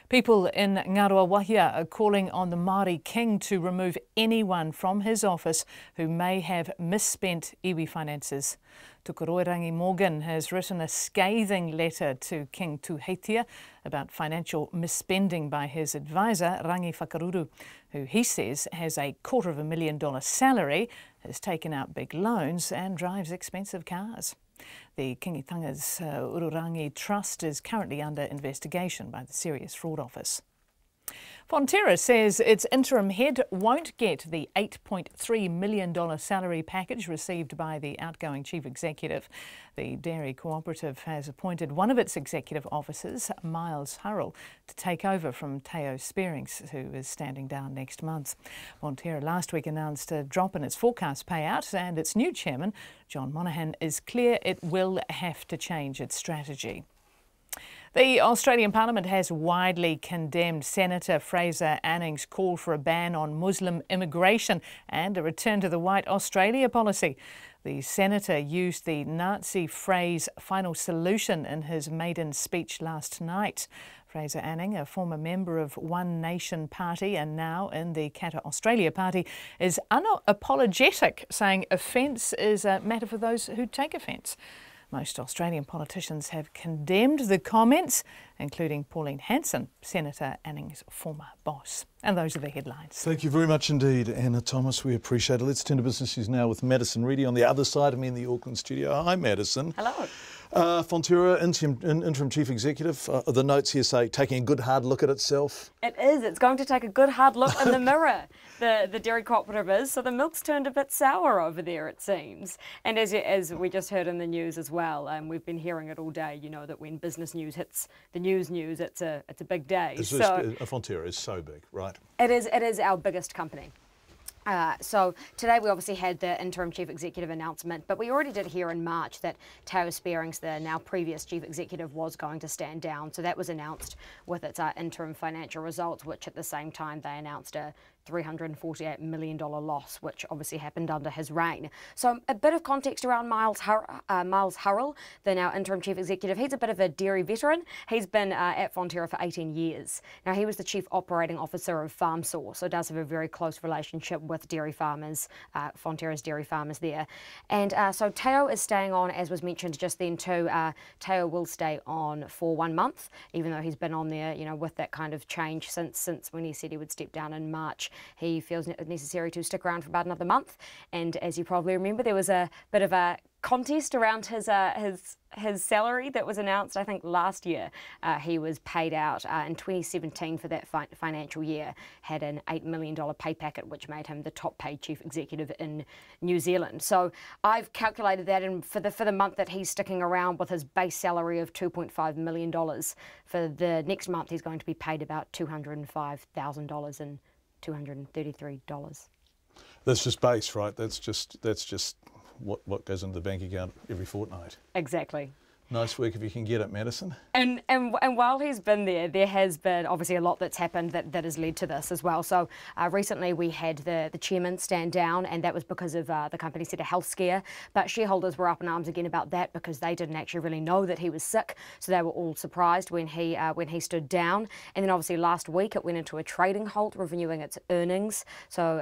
People in Ngaruawahia are calling on the Maori King to remove anyone from his office who may have misspent iwi finances. Tukuroirangi Morgan has written a scathing letter to King Tuheitia about financial misspending by his advisor, Rangi Whakaruru, who he says has a $250,000 salary, has taken out big loans and drives expensive cars. The Kingitanga's Ururangi Trust is currently under investigation by the Serious Fraud Office. Fonterra says its interim head won't get the $8.3 million salary package received by the outgoing chief executive. The dairy cooperative has appointed one of its executive officers, Miles Hurrell, to take over from Teo Spearings, who is standing down next month. Fonterra last week announced a drop in its forecast payout, and its new chairman, John Monaghan, is clear it will have to change its strategy. The Australian Parliament has widely condemned Senator Fraser Anning's call for a ban on Muslim immigration and a return to the White Australia policy. The senator used the Nazi phrase final solution in his maiden speech last night. Fraser Anning, a former member of One Nation Party and now in the Kata Australia Party, is unapologetic, saying offence is a matter for those who take offence. Most Australian politicians have condemned the comments, including Pauline Hanson, Senator Anning's former boss. And those are the headlines. Thank you very much indeed, Anna Thomas. We appreciate it. Let's turn to business news now with Madison Reedy on the other side of me in the Auckland studio. Hi, Madison. Hello. Fonterra, interim chief executive. The notes here say taking a good hard look at itself. It is. It's going to take a good hard look in the mirror. The dairy cooperative is. So the milk's turned a bit sour over there, it seems. And as we just heard in the news as well, we've been hearing it all day. You know that when business news hits the news, it's a big day. Fonterra is so big, right? It is our biggest company. So today we obviously had the interim chief executive announcement, but we already did hear in March that Teo Spearings, the now previous chief executive, was going to stand down. So that was announced with its interim financial results, which at the same time they announced a $348 million loss, which obviously happened under his reign. So a bit of context around Miles Hurrell, the now interim chief executive. He's a bit of a dairy veteran. He's been at Fonterra for 18 years. Now, he was the chief operating officer of FarmSource, so does have a very close relationship with dairy farmers, Fonterra's dairy farmers there. And so Teo is staying on, as was mentioned just then too. Teo will stay on for 1 month, even though he's been on there, you know, with that kind of change since when he said he would step down in March. He feels it necessary to stick around for about another month. And as you probably remember, there was a bit of a contest around his salary that was announced, I think, last year. He was paid out in 2017 for that financial year, had an $8 million pay packet, which made him the top paid chief executive in New Zealand. So I've calculated that, and for the month that he's sticking around with his base salary of $2.5 million, for the next month he's going to be paid about $205,000 and $233. That's just base, right? That's just what goes into the bank account every fortnight. Exactly. Nice work if you can get it, Madison. And while he's been there has been obviously a lot that's happened that has led to this as well. So recently we had the chairman stand down, and that was because of the company said a health scare. But shareholders were up in arms again about that because they didn't actually really know that he was sick. So they were all surprised when he stood down. And then obviously last week it went into a trading halt, reviewing its earnings. So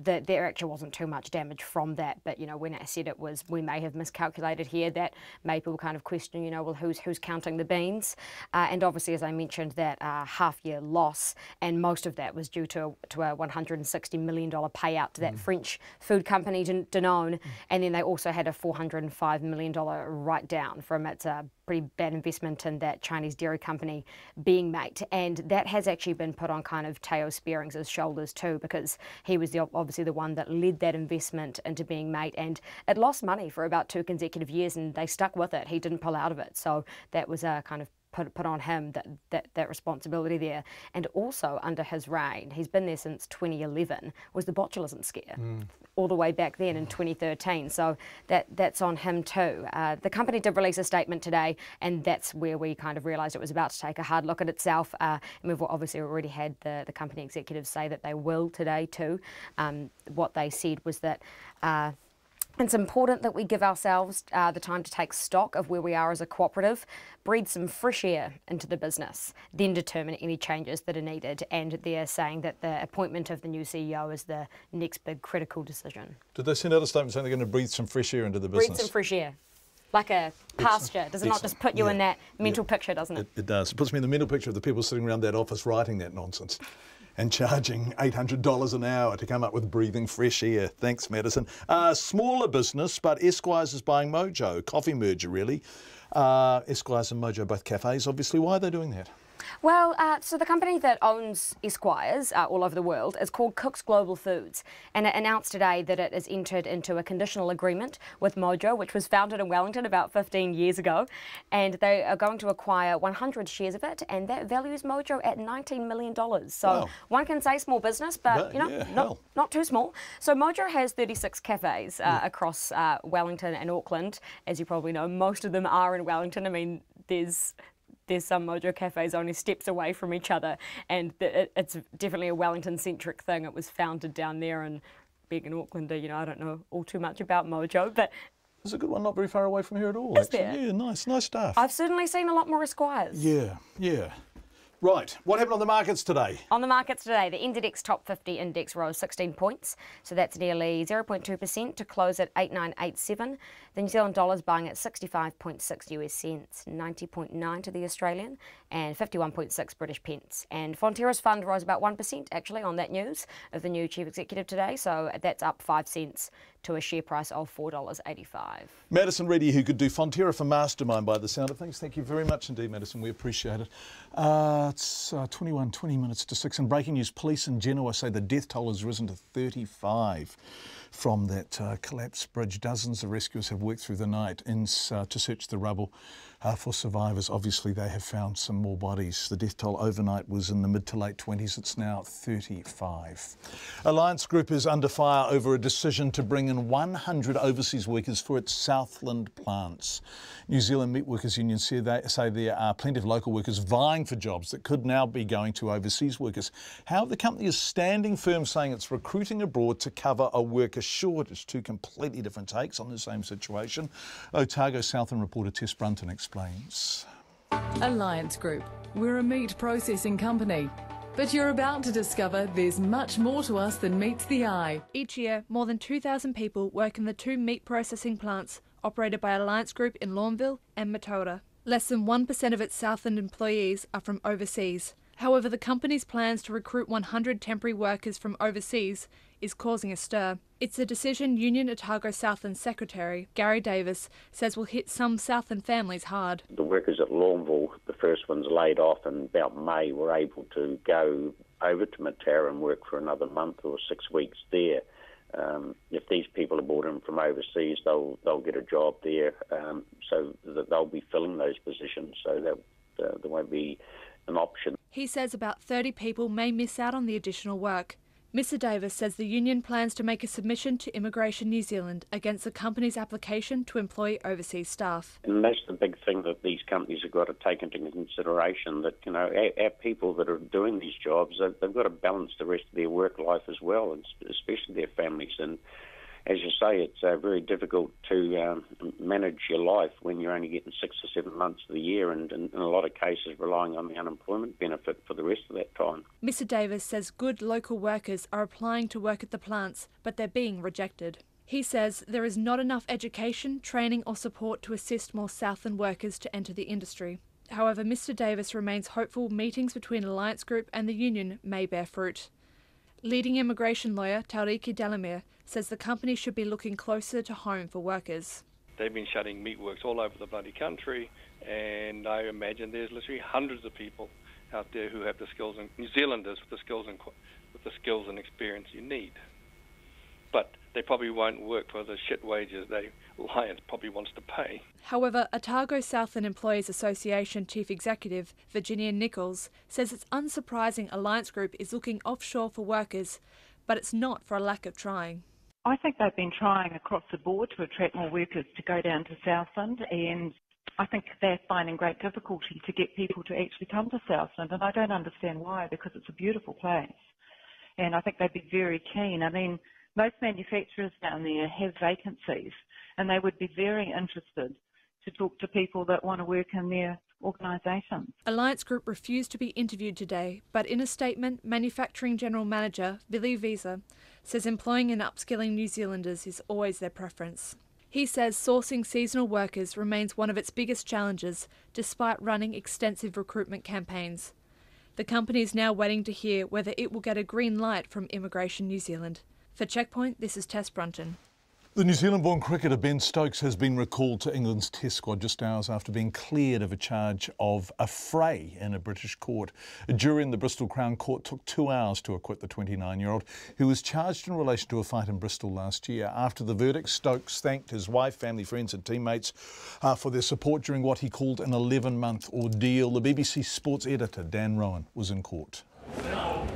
there actually wasn't too much damage from that. But you know, when I said it was, we may have miscalculated here, that made people kind of question, you know, well, who's counting the beans? And obviously, as I mentioned, that half-year loss, and most of that was due to a $160 million payout to that French food company, Danone, and then they also had a $405 million write-down from its pretty bad investment in that Chinese dairy company being mate. And that has actually been put on kind of Teo Spearings' shoulders too, because he was obviously the one that led that investment into being mate, and it lost money for about 2 consecutive years, and they stuck with it. He didn't pull out of it. So that was kind of put on him, that responsibility there. And also under his reign, he's been there since 2011, was the botulism scare. All the way back then in 2013, so that's on him too. The company did release a statement today, and that's where we kind of realised it was about to take a hard look at itself. And we've obviously already had the company executives say that they will today too. What they said was that it's important that we give ourselves the time to take stock of where we are as a cooperative, breathe some fresh air into the business, then determine any changes that are needed. And they're saying that the appointment of the new CEO is the next big critical decision. Did they send out a statement saying they're going to breathe some fresh air into the business? Breathe some fresh air. Like a pasture. Does it not just put you in that mental picture, doesn't it? It does. It puts me in the mental picture of the people sitting around that office writing that nonsense and charging $800 an hour to come up with breathing fresh air. Thanks, Madison. Smaller business, but Esquires is buying Mojo. Coffee merger, really. Esquires and Mojo, both cafes, obviously. Why are they doing that? Well, so the company that owns Esquires all over the world is called Cook's Global Foods, and it announced today that it has entered into a conditional agreement with Mojo, which was founded in Wellington about 15 years ago, and they are going to acquire 100 shares of it, and that values Mojo at $19 million. So one can say small business, but you know, not too small. So Mojo has 36 cafes across Wellington and Auckland. As you probably know, most of them are in Wellington. I mean, there's some Mojo cafes only steps away from each other, and it's definitely a Wellington-centric thing. It was founded down there in being in Auckland, I don't know all too much about mojo, but there's a good one not very far away from here at all. Is actually. there? Yeah, nice stuff. I've certainly seen a lot more Esquires. Yeah. Right, what happened on the markets today? On the markets today, the NZX Top 50 index rose 16 points, so that's nearly 0.2% to close at 8987. The New Zealand dollar is buying at 65.6 US cents, 90.9 to the Australian, and 51.6 British pence. And Fonterra's fund rose about 1% actually on that news of the new chief executive today, so that's up 5 cents to a share price of $4.85. Madison Reedy, who could do Fonterra for Mastermind by the sound of things. Thank you very much indeed, Madison. We appreciate it. It's 20 minutes to 6. And breaking news, police in Genoa say the death toll has risen to 35 from that collapsed bridge. Dozens of rescuers have worked through the night to search the rubble for survivors. Obviously, they have found some more bodies. The death toll overnight was in the mid to late 20s. It's now 35. Alliance Group is under fire over a decision to bring in 100 overseas workers for its Southland plants. New Zealand Meat Workers Union say there are plenty of local workers vying for jobs that could now be going to overseas workers. However, the company is standing firm, saying it's recruiting abroad to cover a worker shortage. Two completely different takes on the same situation. Otago Southland reporter Tess Brunton explains. Alliance Group. We're a meat processing company. But you're about to discover there's much more to us than meets the eye. Each year, more than 2,000 people work in the two meat processing plants operated by Alliance Group in Lawnville and Mataura. Less than 1% of its Southland employees are from overseas. However, the company's plans to recruit 100 temporary workers from overseas is causing a stir. It's a decision Union Otago Southland Secretary Gary Davis says will hit some Southland families hard. The workers at Lawnville, the first ones laid off in about May, were able to go over to Mataura and work for another month or 6 weeks there. If these people are brought in from overseas, they'll get a job there, so that they'll be filling those positions, so that there won't be an option. He says about 30 people may miss out on the additional work. Mr Davis says the union plans to make a submission to Immigration New Zealand against the company's application to employ overseas staff. And that's the big thing that these companies have got to take into consideration, that, our people that are doing these jobs, they've got to balance the rest of their work life as well, and especially their families. And as you say, it's very difficult to manage your life when you're only getting 6 or 7 months of the year, and in a lot of cases relying on the unemployment benefit for the rest of that time. Mr Davis says good local workers are applying to work at the plants, but they're being rejected. He says there is not enough education, training or support to assist more Southland workers to enter the industry. However, Mr Davis remains hopeful meetings between Alliance Group and the union may bear fruit. Leading immigration lawyer Tauriki Delamere says the company should be looking closer to home for workers. They've been shutting meatworks all over the bloody country, and I imagine there's literally hundreds of people out there who have the skills, and New Zealanders with the skills and experience you need. But they probably won't work for the shit wages Alliance probably wants to pay. However, Otago Southland Employees Association Chief Executive Virginia Nichols says it's unsurprising Alliance Group is looking offshore for workers, but it's not for a lack of trying. I think they've been trying across the board to attract more workers to go down to Southland, and I think they're finding great difficulty to get people to actually come to Southland, and I don't understand why, because it's a beautiful place. And I think they'd be very keen. I mean, most manufacturers down there have vacancies, and they would be very interested to talk to people that want to work in their organisations. Alliance Group refused to be interviewed today, but in a statement, Manufacturing General Manager Vili Visa says employing and upskilling New Zealanders is always their preference. He says sourcing seasonal workers remains one of its biggest challenges, despite running extensive recruitment campaigns. The company is now waiting to hear whether it will get a green light from Immigration New Zealand. For Checkpoint, this is Tess Brunton. The New Zealand-born cricketer Ben Stokes has been recalled to England's Test squad just hours after being cleared of a charge of a fray in a British court. A jury in the Bristol Crown Court took 2 hours to acquit the 29-year-old, who was charged in relation to a fight in Bristol last year. After the verdict, Stokes thanked his wife, family, friends and teammates for their support during what he called an 11-month ordeal. The BBC sports editor, Dan Rowan, was in court.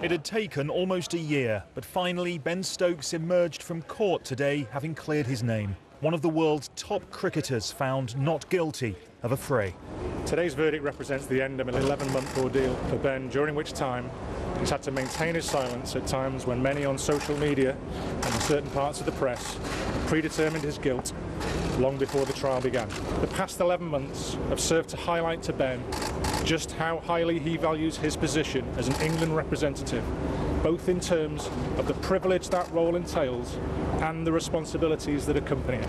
It had taken almost a year, but finally Ben Stokes emerged from court today having cleared his name. One of the world's top cricketers found not guilty of a fray. Today's verdict represents the end of an 11-month ordeal for Ben, during which time He's had to maintain his silence at times when many on social media and in certain parts of the press predetermined his guilt long before the trial began. The past 11 months have served to highlight to Ben just how highly he values his position as an England representative, both in terms of the privilege that role entails and the responsibilities that accompany it.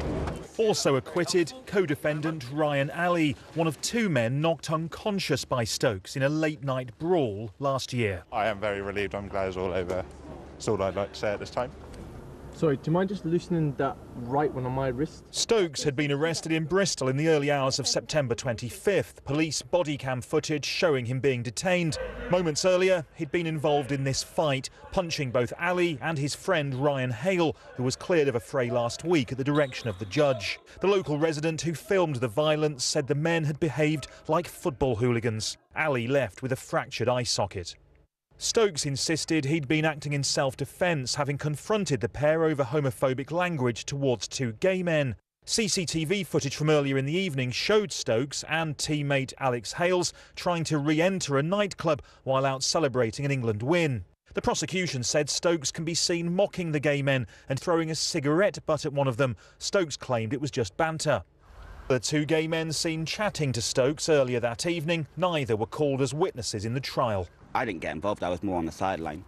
Also acquitted, co-defendant Ryan Alley, one of 2 men knocked unconscious by Stokes in a late-night brawl last year. I am very relieved. I'm glad it's all over. That's all I'd like to say at this time. Sorry, do you mind just loosening that right one on my wrist? Stokes had been arrested in Bristol in the early hours of September 25th. Police body cam footage showing him being detained. Moments earlier, he'd been involved in this fight, punching both Ali and his friend Ryan Hale, who was cleared of a fray last week at the direction of the judge. The local resident who filmed the violence said the men had behaved like football hooligans. Ali left with a fractured eye socket. Stokes insisted he'd been acting in self-defence, having confronted the pair over homophobic language towards 2 gay men. CCTV footage from earlier in the evening showed Stokes and teammate Alex Hales trying to re-enter a nightclub while out celebrating an England win. The prosecution said Stokes can be seen mocking the gay men and throwing a cigarette butt at one of them. Stokes claimed it was just banter. The 2 gay men seen chatting to Stokes earlier that evening. Neither were called as witnesses in the trial. I didn't get involved, I was more on the sideline.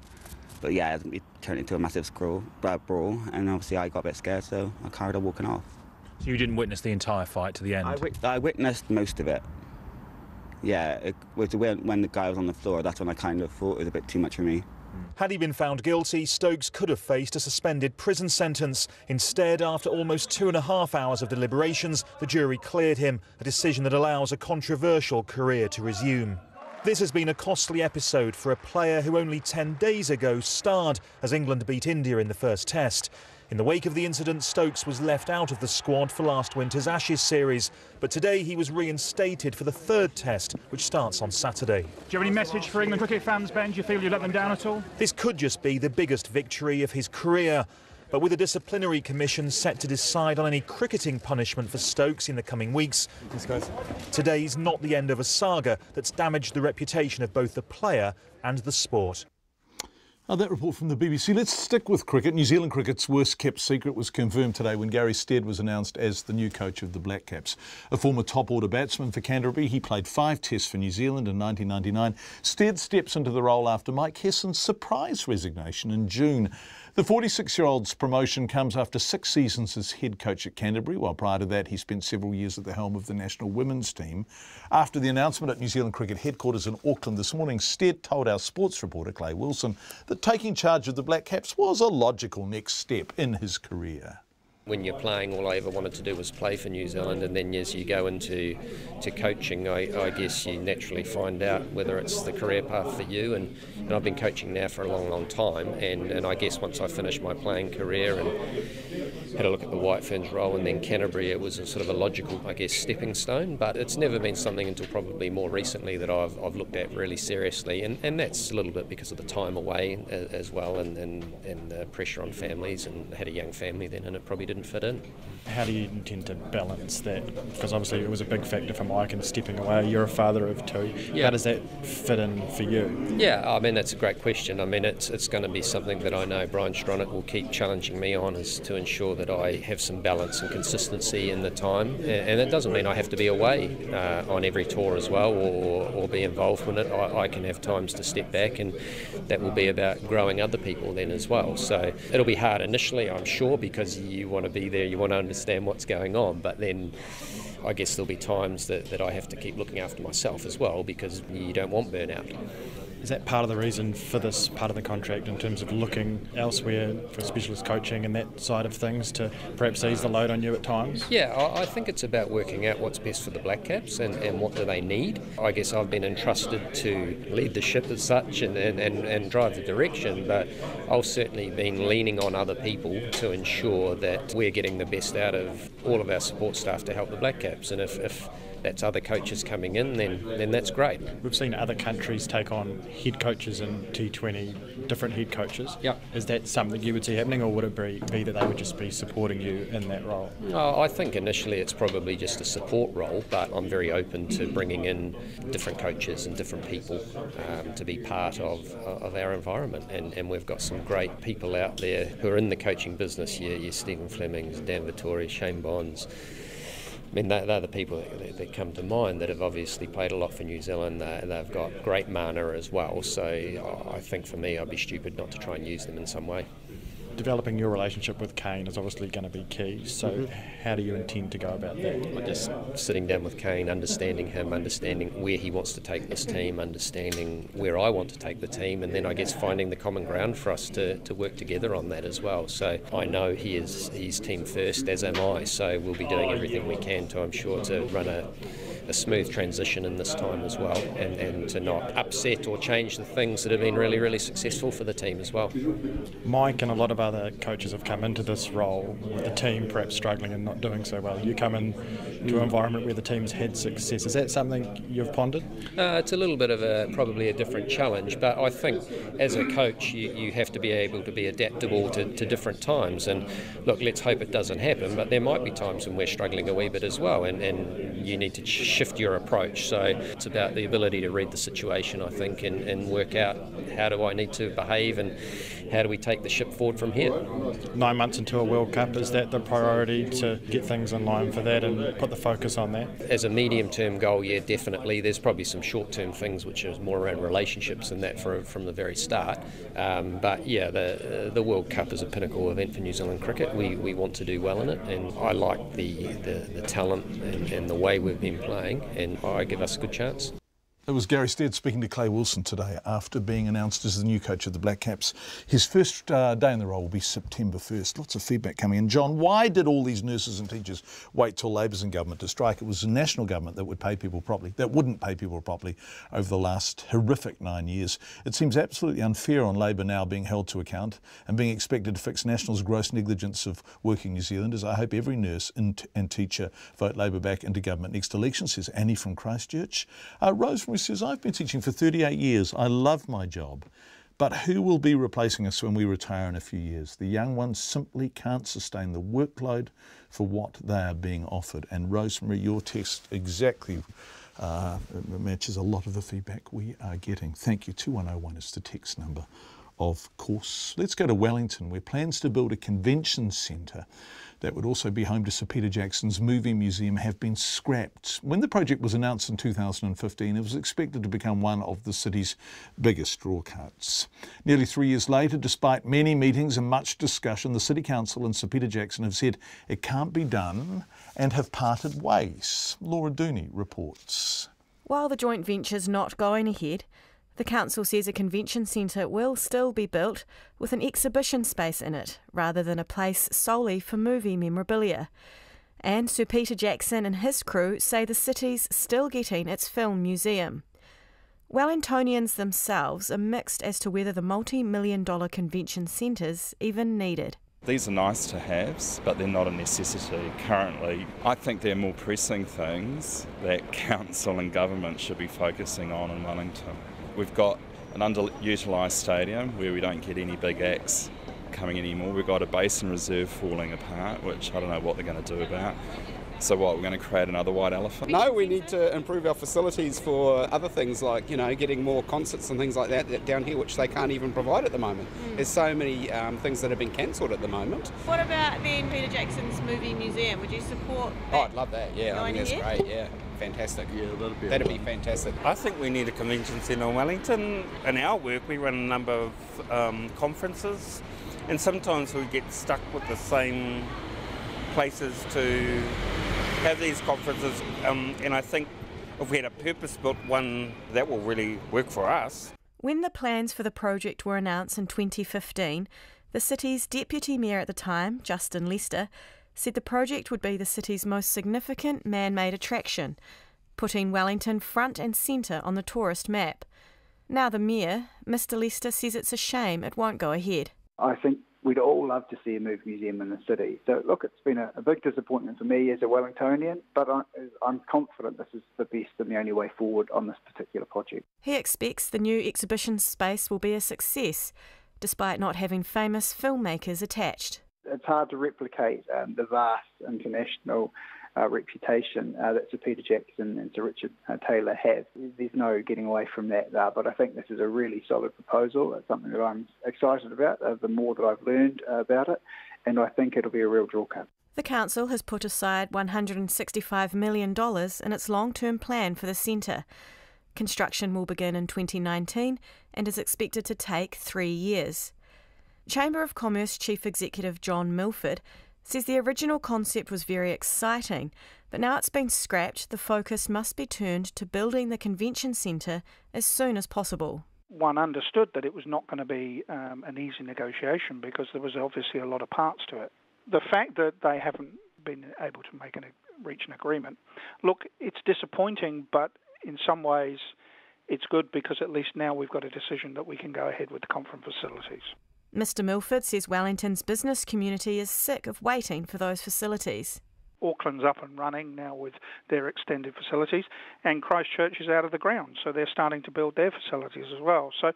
But yeah, it turned into a massive brawl, and obviously I got a bit scared, so I carried on walking off. So you didn't witness the entire fight to the end? I witnessed most of it. Yeah, it was when the guy was on the floor, that's when I kind of thought it was a bit too much for me. Had he been found guilty, Stokes could have faced a suspended prison sentence. Instead, after almost 2.5 hours of deliberations, the jury cleared him, a decision that allows a controversial career to resume. This has been a costly episode for a player who only 10 days ago starred as England beat India in the first test. In the wake of the incident, Stokes was left out of the squad for last winter's Ashes series, but today he was reinstated for the 3rd test, which starts on Saturday. Do you have any message for England cricket fans, Ben? Do you feel you let them down at all? This could just be the biggest victory of his career. But with a disciplinary commission set to decide on any cricketing punishment for Stokes in the coming weeks, today's not the end of a saga that's damaged the reputation of both the player and the sport. That report from the BBC. Let's stick with cricket. New Zealand cricket's worst-kept secret was confirmed today when Gary Stead was announced as the new coach of the Black Caps. A former top-order batsman for Canterbury, he played 5 tests for New Zealand in 1999. Stead steps into the role after Mike Hesson's surprise resignation in June. The 46-year-old's promotion comes after 6 seasons as head coach at Canterbury, while prior to that he spent several years at the helm of the national women's team. After the announcement at New Zealand Cricket headquarters in Auckland this morning, Stead told our sports reporter Clay Wilson that taking charge of the Black Caps was a logical next step in his career. When you're playing, all I ever wanted to do was play for New Zealand, and then as you go into coaching, I guess you naturally find out whether it's the career path for you, and I've been coaching now for a long time, and I guess once I finished my playing career and had a look at the White Ferns role and then Canterbury, it was a sort of a logical, I guess, stepping stone, but it's never been something until probably more recently that I've looked at really seriously, and that's a little bit because of the time away as well, and the pressure on families, and had a young family then, and it probably didn't fit in. How do you intend to balance that? Because obviously it was a big factor for Mike in stepping away. You're a father of 2. Yeah. How does that fit in for you? Yeah, I mean, that's a great question. I mean, it's going to be something that I know Brian Stronach will keep challenging me on, is to ensure that I have some balance and consistency in the time. And it doesn't mean I have to be away on every tour as well, or be involved in it. I can have times to step back, and that will be about growing other people then as well. So it'll be hard initially, I'm sure, because you want to be there, you want to understand what's going on, but then I guess there'll be times that I have to keep looking after myself as well, because you don't want burnout. Is that part of the reason for this part of the contract, in terms of looking elsewhere for specialist coaching and that side of things, to perhaps ease the load on you at times? Yeah, I think it's about working out what's best for the Black Caps and what do they need. I guess I've been entrusted to lead the ship as such and drive the direction, but I've certainly been leaning on other people to ensure that we're getting the best out of all of our support staff to help the Black Caps. And if that's other coaches coming in, then that's great. We've seen other countries take on head coaches in T20, different head coaches. Yep. Is that something you would see happening, or would it be that they would just be supporting you in that role? I think initially it's probably just a support role, but I'm very open to bringing in different coaches and different people to be part of our environment. And we've got some great people out there who are in the coaching business. Your Stephen Flemings, Dan Vittori, Shane Bonds. I mean, they're the people that come to mind that have obviously played a lot for New Zealand. They've got great mana as well, so I think for me I'd be stupid not to try and use them in some way. Developing your relationship with Kane is obviously going to be key, so how do you intend to go about that? Just sitting down with Kane, understanding him, understanding where he wants to take this team, understanding where I want to take the team, and then I guess finding the common ground for us to work together on that as well. So I know he's team first, as am I, so we'll be doing everything we can to, I'm sure, to run a smooth transition in this time as well, and to not upset or change the things that have been really, really successful for the team as well. Mike and a lot of other coaches have come into this role with the team perhaps struggling and not doing so well. You come in to an environment where the team's had success. Is that something you've pondered? It's a little bit of probably a different challenge, but I think as a coach you have to be able to be adaptable to different times. And look, let's hope it doesn't happen, but there might be times when we're struggling a wee bit as well, and you need to shift your approach. So it's about the ability to read the situation, I think, and work out how do I need to behave and how do we take the ship forward from here. 9 months into a World Cup, is that the priority, to get things in line for that and put the focus on that? As a medium-term goal, yeah, definitely. There's probably some short-term things which are more around relationships and that from the very start. But yeah, the World Cup is a pinnacle event for New Zealand cricket. We want to do well in it, and I like the talent and the way we've been playing, and I give us a good chance. It was Gary Stead speaking to Clay Wilson today after being announced as the new coach of the Black Caps. His first day in the role will be September 1st. Lots of feedback coming in. John, why did all these nurses and teachers wait till Labour's in government to strike? It was the national government that would pay people properly, that wouldn't pay people properly over the last horrific 9 years. It seems absolutely unfair on Labour now being held to account and being expected to fix National's gross negligence of working New Zealanders. I hope every nurse and teacher vote Labour back into government next election, says Annie from Christchurch. Rosemary says, I've been teaching for 38 years. I love my job. But who will be replacing us when we retire in a few years? The young ones simply can't sustain the workload for what they are being offered. And Rosemary, your text exactly matches a lot of the feedback we are getting. Thank you. 2101 is the text number, of course. Let's go to Wellington, where plans to build a convention centre that would also be home to Sir Peter Jackson's movie museum have been scrapped. When the project was announced in 2015, it was expected to become one of the city's biggest draw cards. Nearly 3 years later, despite many meetings and much discussion, the City Council and Sir Peter Jackson have said it can't be done and have parted ways. Laura Dooney reports. While the joint venture's not going ahead, the council says a convention centre will still be built with an exhibition space in it, rather than a place solely for movie memorabilia. And Sir Peter Jackson and his crew say the city's still getting its film museum. Wellingtonians themselves are mixed as to whether the multi-million-dollar convention centre's even needed. These are nice to haves, but they're not a necessity currently. I think there are more pressing things that council and government should be focusing on in Wellington. We've got an underutilised stadium where we don't get any big acts coming anymore. We've got a basin reserve falling apart, which I don't know what they're going to do about. So what, we're going to create another white elephant? No, we need to improve our facilities for other things like, you know, getting more concerts and things like that down here, which they can't even provide at the moment. There's so many things that have been cancelled at the moment. What about then Peter Jackson's movie museum? Would you support that? Oh, I'd love that, yeah. I think that's great, yeah. Fantastic. Yeah, that'd be fantastic. I think we need a convention centre in Wellington. In our work, we run a number of conferences, and sometimes we get stuck with the same places to have these conferences, and I think if we had a purpose-built one, that will really work for us. When the plans for the project were announced in 2015, the city's deputy mayor at the time, Justin Lester, said the project would be the city's most significant man-made attraction, putting Wellington front and centre on the tourist map. Now the mayor, Mr Lester, says it's a shame it won't go ahead. I think We'd all love to see a movie museum in the city. So, look, it's been a big disappointment for me as a Wellingtonian, but I'm confident this is the best and the only way forward on this particular project. He expects the new exhibition space will be a success, despite not having famous filmmakers attached. It's hard to replicate the vast international reputation that Sir Peter Jackson and Sir Richard Taylor have. There's no getting away from that, but I think this is a really solid proposal. It's something that I'm excited about, the more that I've learned about it, and I think it'll be a real draw card. The council has put aside $165 million in its long-term plan for the centre. Construction will begin in 2019 and is expected to take 3 years. Chamber of Commerce Chief Executive John Milford says the original concept was very exciting, but now it's been scrapped, the focus must be turned to building the convention centre as soon as possible. One understood that it was not going to be an easy negotiation because there was obviously a lot of parts to it. The fact that they haven't been able to reach an agreement, look, it's disappointing, but in some ways it's good because at least now we've got a decision that we can go ahead with the conference facilities. Mr Milford says Wellington's business community is sick of waiting for those facilities. Auckland's up and running now with their extended facilities, and Christchurch is out of the ground, so they're starting to build their facilities as well. So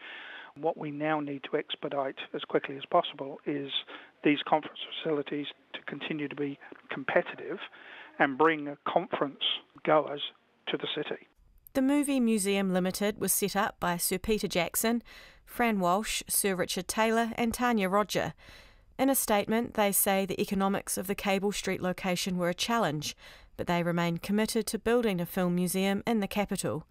what we now need to expedite as quickly as possible is these conference facilities to continue to be competitive and bring conference goers to the city. The Movie Museum Limited was set up by Sir Peter Jackson, Fran Walsh, Sir Richard Taylor and Tanya Roger. In a statement, they say the economics of the Cable Street location were a challenge, but they remain committed to building a film museum in the capital.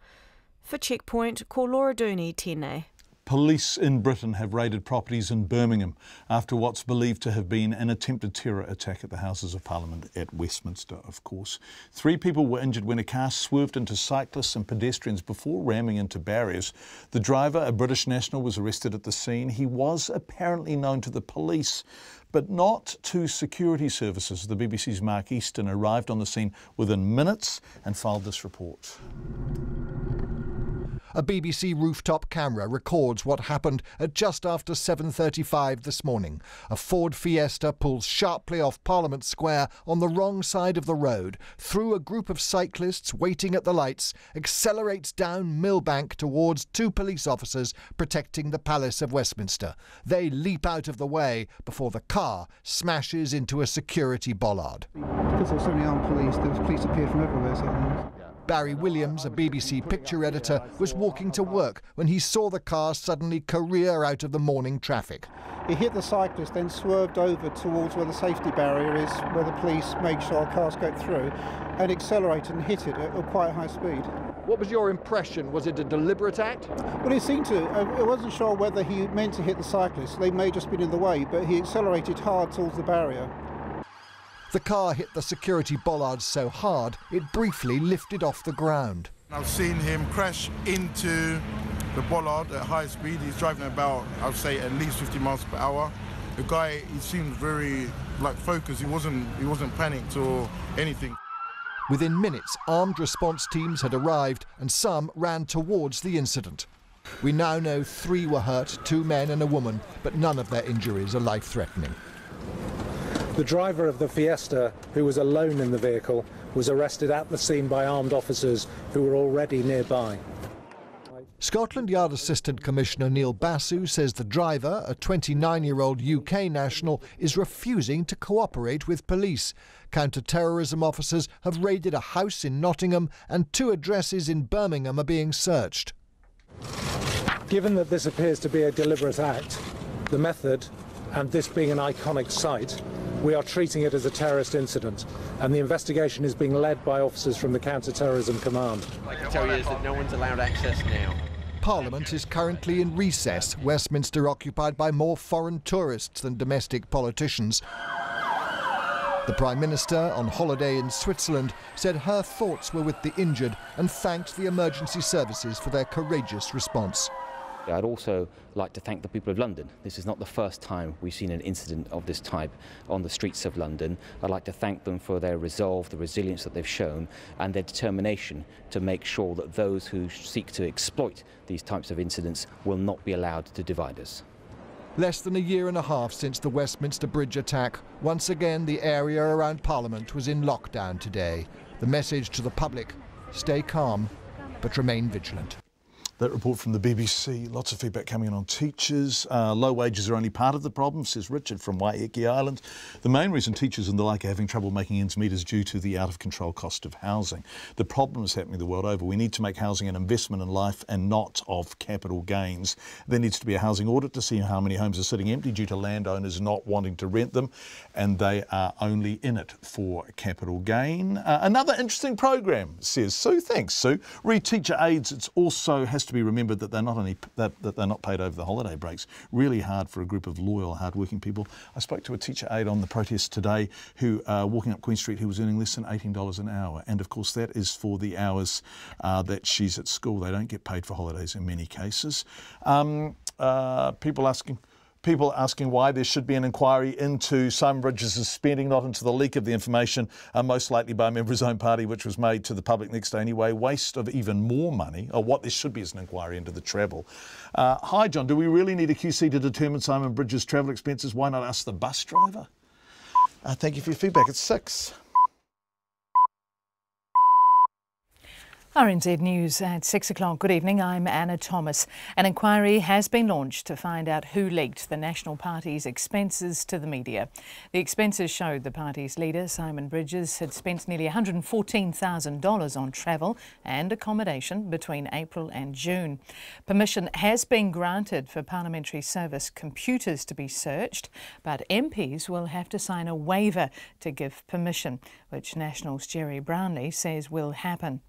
For Checkpoint, ko Laura Dooney, tēnei. Police in Britain have raided properties in Birmingham after what's believed to have been an attempted terror attack at the Houses of Parliament at Westminster, of course. 3 people were injured when a car swerved into cyclists and pedestrians before ramming into barriers. The driver, a British national, was arrested at the scene. He was apparently known to the police, but not to security services. The BBC's Mark Easton arrived on the scene within minutes and filed this report. A BBC rooftop camera records what happened at just after 7:35 this morning. A Ford Fiesta pulls sharply off Parliament Square on the wrong side of the road, through a group of cyclists waiting at the lights, accelerates down Millbank towards 2 police officers protecting the Palace of Westminster. They leap out of the way before the car smashes into a security bollard. Because there were so many armed police, there was police appeared from everywhere. So Barry Williams, a BBC picture editor, was walking to work when he saw the car suddenly career out of the morning traffic. It hit the cyclist, then swerved over towards where the safety barrier is, where the police make sure cars go through, and accelerated and hit it at quite high speed. What was your impression? Was it a deliberate act? Well, it seemed to. I wasn't sure whether he meant to hit the cyclist. They may have just been in the way, but he accelerated hard towards the barrier. The car hit the security bollard so hard it briefly lifted off the ground. I've seen him crash into the bollard at high speed. He's driving about, I'd say, at least 50 miles per hour. The guy, he seemed very focused. He wasn't panicked or anything. Within minutes, armed response teams had arrived and some ran towards the incident. We now know 3 were hurt, 2 men and a woman, but none of their injuries are life-threatening. The driver of the Fiesta, who was alone in the vehicle, was arrested at the scene by armed officers who were already nearby. Scotland Yard Assistant Commissioner Neil Basu says the driver, a 29-year-old UK national, is refusing to cooperate with police. Counter-terrorism officers have raided a house in Nottingham and 2 addresses in Birmingham are being searched. Given that this appears to be a deliberate act, the method, and this being an iconic site, we are treating it as a terrorist incident, and the investigation is being led by officers from the Counter-Terrorism Command. I can tell you is that no one's allowed access now. Parliament is currently in recess, Westminster occupied by more foreign tourists than domestic politicians. The Prime Minister, on holiday in Switzerland, said her thoughts were with the injured and thanked the emergency services for their courageous response. I'd also like to thank the people of London. This is not the first time we've seen an incident of this type on the streets of London. I'd like to thank them for their resolve, the resilience that they've shown, and their determination to make sure that those who seek to exploit these types of incidents will not be allowed to divide us. Less than a year and a half since the Westminster Bridge attack, once again the area around Parliament was in lockdown today. The message to the public: stay calm, but remain vigilant. That report from the BBC, lots of feedback coming in on teachers. Low wages are only part of the problem, says Richard from Waiheke Island. The main reason teachers and the like are having trouble making ends meet is due to the out-of-control cost of housing. The problem is happening the world over. We need to make housing an investment in life and not of capital gains. There needs to be a housing audit to see how many homes are sitting empty due to landowners not wanting to rent them, and they are only in it for capital gain. Another interesting program, says Sue. Thanks, Sue. Re teacher aides, it also has to be remembered that they're not paid over the holiday breaks. Really hard for a group of loyal, hard-working people. I spoke to a teacher aide on the protest today who, walking up Queen Street, who was earning less than $18 an hour. And of course that is for the hours that she's at school. They don't get paid for holidays in many cases. People asking why there should be an inquiry into Simon Bridges' spending, not into the leak of the information, most likely by a member of his own party, which was made to the public next day anyway. Waste of even more money, or what there should be is an inquiry into the travel. Hi, John, do we really need a QC to determine Simon Bridges' travel expenses? Why not ask the bus driver? Thank you for your feedback. It's 6. RNZ News at 6 o'clock. Good evening, I'm Anna Thomas. An inquiry has been launched to find out who leaked the National Party's expenses to the media. The expenses showed the party's leader, Simon Bridges, had spent nearly $114,000 on travel and accommodation between April and June. Permission has been granted for Parliamentary Service computers to be searched, but MPs will have to sign a waiver to give permission, which National's Jerry Brownlee says will happen.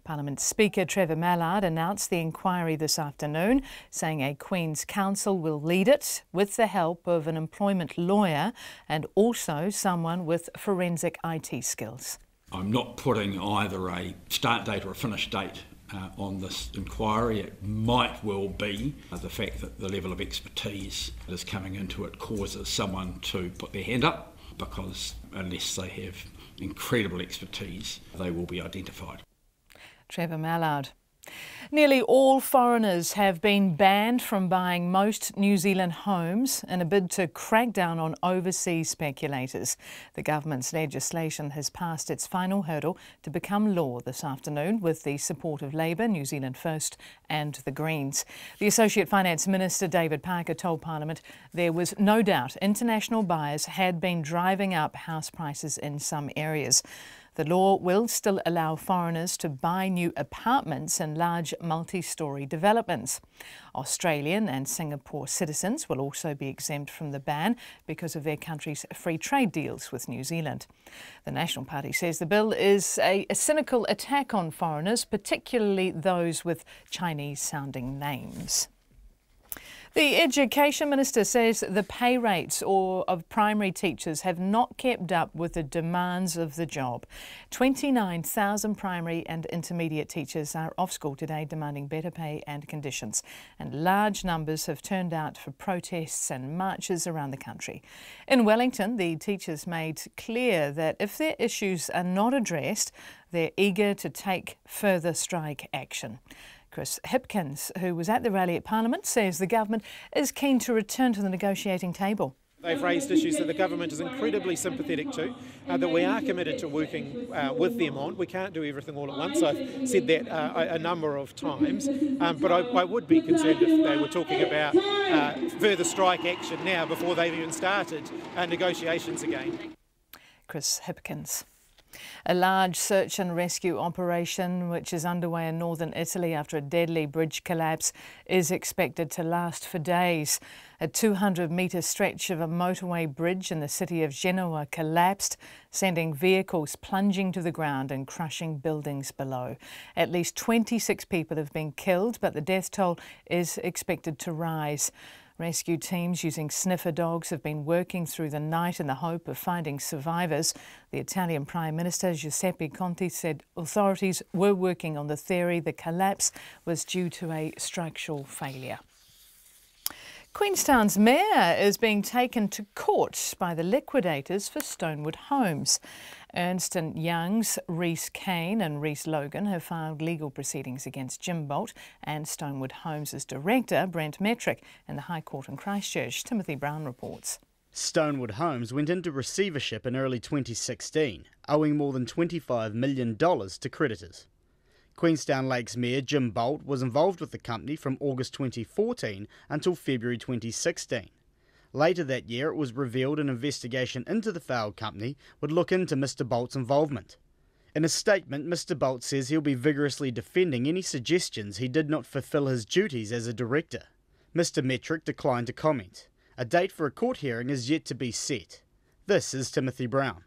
Parliament Speaker Trevor Mallard announced the inquiry this afternoon, saying a Queen's Counsel will lead it with the help of an employment lawyer and also someone with forensic IT skills. I'm not putting either a start date or a finish date on this inquiry. It might well be the fact that the level of expertise that is coming into it causes someone to put their hand up, because unless they have incredible expertise, they will be identified. Trevor Mallard. Nearly all foreigners have been banned from buying most New Zealand homes in a bid to crack down on overseas speculators. The government's legislation has passed its final hurdle to become law this afternoon with the support of Labour, New Zealand First and the Greens. The Associate Finance Minister David Parker told Parliament there was no doubt international buyers had been driving up house prices in some areas. The law will still allow foreigners to buy new apartments in large multi-storey developments. Australian and Singapore citizens will also be exempt from the ban because of their country's free trade deals with New Zealand. The National Party says the bill is a cynical attack on foreigners, particularly those with Chinese-sounding names. The Education Minister says the pay rates of primary teachers have not kept up with the demands of the job. 29,000 primary and intermediate teachers are off school today demanding better pay and conditions, and large numbers have turned out for protests and marches around the country. In Wellington, the teachers made clear that if their issues are not addressed, they're eager to take further strike action. Chris Hipkins, who was at the rally at Parliament, says the government is keen to return to the negotiating table. They've raised issues that the government is incredibly sympathetic to, that we are committed to working with them on. We can't do everything all at once. I've said that a number of times, but I would be concerned if they were talking about further strike action now before they've even started negotiations again. Chris Hipkins. A large search and rescue operation, which is underway in northern Italy after a deadly bridge collapse, is expected to last for days. A 200-metre stretch of a motorway bridge in the city of Genoa collapsed, sending vehicles plunging to the ground and crushing buildings below. At least 26 people have been killed, but the death toll is expected to rise. Rescue teams using sniffer dogs have been working through the night in the hope of finding survivors. The Italian Prime Minister Giuseppe Conte said authorities were working on the theory the collapse was due to a structural failure. Queenstown's mayor is being taken to court by the liquidators for Stonewood Homes. Ernst & Young's Rhys Kane and Rhys Logan have filed legal proceedings against Jim Bolt and Stonewood Homes' director, Brent Metrick, in the High Court in Christchurch. Timothy Brown reports. Stonewood Homes went into receivership in early 2016, owing more than $25 million to creditors. Queenstown Lakes Mayor Jim Bolt was involved with the company from August 2014 until February 2016. Later that year, it was revealed an investigation into the failed company would look into Mr Bolt's involvement. In a statement, Mr Bolt says he'll be vigorously defending any suggestions he did not fulfil his duties as a director. Mr Metrick declined to comment. A date for a court hearing is yet to be set. This is Timothy Brown.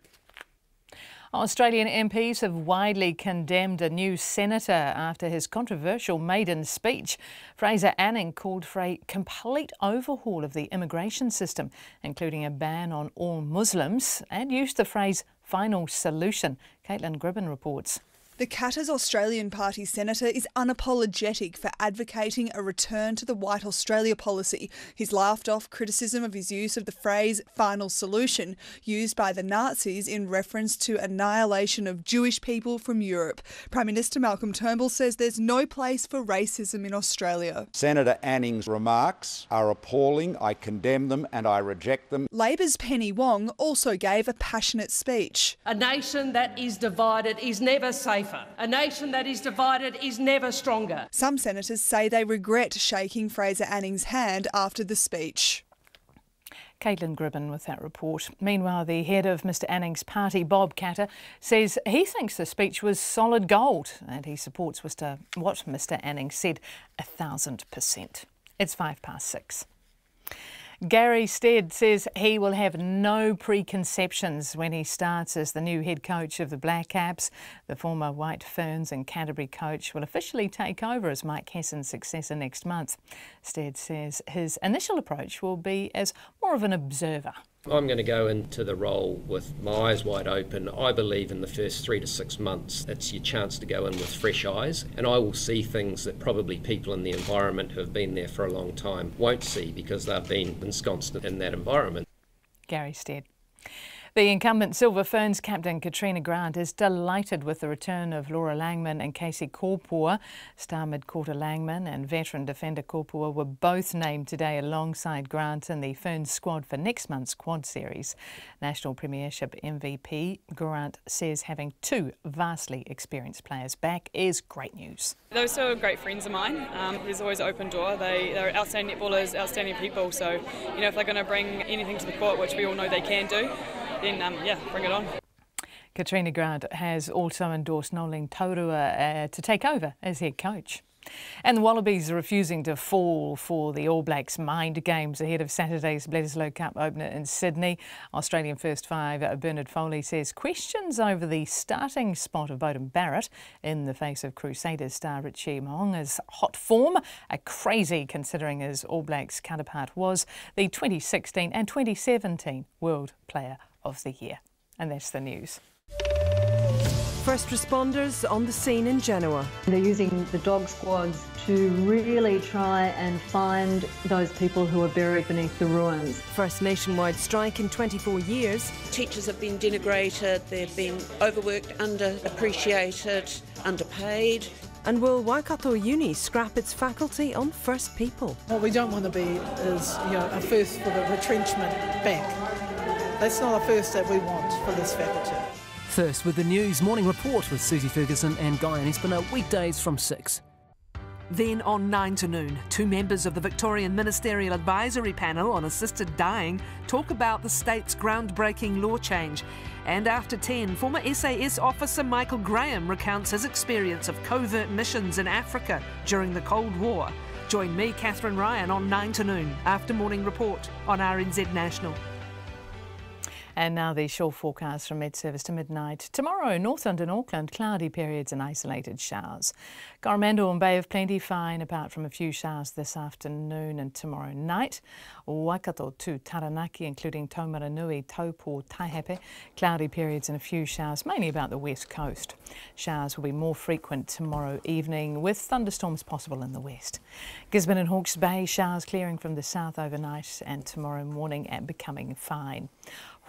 Australian MPs have widely condemned a new senator after his controversial maiden speech. Fraser Anning called for a complete overhaul of the immigration system, including a ban on all Muslims, and used the phrase final solution. Caitlin Gribben reports. The Katter's Australian Party senator is unapologetic for advocating a return to the White Australia policy. He's laughed off criticism of his use of the phrase final solution, used by the Nazis in reference to annihilation of Jewish people from Europe. Prime Minister Malcolm Turnbull says there's no place for racism in Australia. Senator Anning's remarks are appalling. I condemn them and I reject them. Labor's Penny Wong also gave a passionate speech. A nation that is divided is never safe. A nation that is divided is never stronger. Some senators say they regret shaking Fraser Anning's hand after the speech. Caitlin Gribben with that report. Meanwhile, the head of Mr Anning's party, Bob Katter, says he thinks the speech was solid gold and he supports what Mr Anning said 1,000%. It's 6:05. Gary Stead says he will have no preconceptions when he starts as the new head coach of the Black Caps. The former White Ferns and Canterbury coach will officially take over as Mike Hesson's successor next month. Stead says his initial approach will be as more of an observer. I'm going to go into the role with my eyes wide open. I believe in the first 3 to 6 months, it's your chance to go in with fresh eyes, and I will see things that probably people in the environment who have been there for a long time won't see because they've been ensconced in that environment. Gary Stead. The incumbent Silver Ferns captain Katrina Grant is delighted with the return of Laura Langman and Casey Korpua. Star mid-quarter Langman and veteran defender Korpua were both named today alongside Grant in the Ferns squad for next month's quad series. National Premiership MVP Grant says having two vastly experienced players back is great news. Those two are great friends of mine. There's always an open door. They're outstanding netballers, outstanding people. So, if they're going to bring anything to the court, which we all know they can do, then bring it on. Katrina Grant has also endorsed Noeline Taurua to take over as head coach. And the Wallabies are refusing to fall for the All Blacks mind games ahead of Saturday's Bledisloe Cup opener in Sydney. Australian first five Bernard Foley says questions over the starting spot of Beauden Barrett in the face of Crusaders star Richie Mo'unga's hot form are crazy considering his All Blacks counterpart was the 2016 and 2017 World Player of the Year. And that's the news. First responders on the scene in Genoa. They're using the dog squads to really try and find those people who are buried beneath the ruins. First nationwide strike in 24 years. Teachers have been denigrated, they've been overworked, underappreciated, underpaid. And will Waikato Uni scrap its faculty on First People? What we don't want to be is a first for the retrenchment back. That's not a first that we want for this faculty. First with the News Morning Report with Susie Ferguson and Guy and Espino, weekdays from 6. Then on 9 to noon, two members of the Victorian Ministerial Advisory Panel on Assisted Dying talk about the state's groundbreaking law change. And after 10, former SAS officer Michael Graham recounts his experience of covert missions in Africa during the Cold War. Join me, Catherine Ryan, on 9 to noon after Morning Report on RNZ National. And now the shore forecast from Met Service to midnight. Tomorrow, Northland and Auckland, cloudy periods and isolated showers. Coromandel and Bay of Plenty, fine apart from a few showers this afternoon and tomorrow night. Waikato to Taranaki, including Taumaranui, Taupo, Taihape, cloudy periods and a few showers, mainly about the west coast. Showers will be more frequent tomorrow evening, with thunderstorms possible in the west. Gisborne and Hawke's Bay, showers clearing from the south overnight and tomorrow morning and becoming fine.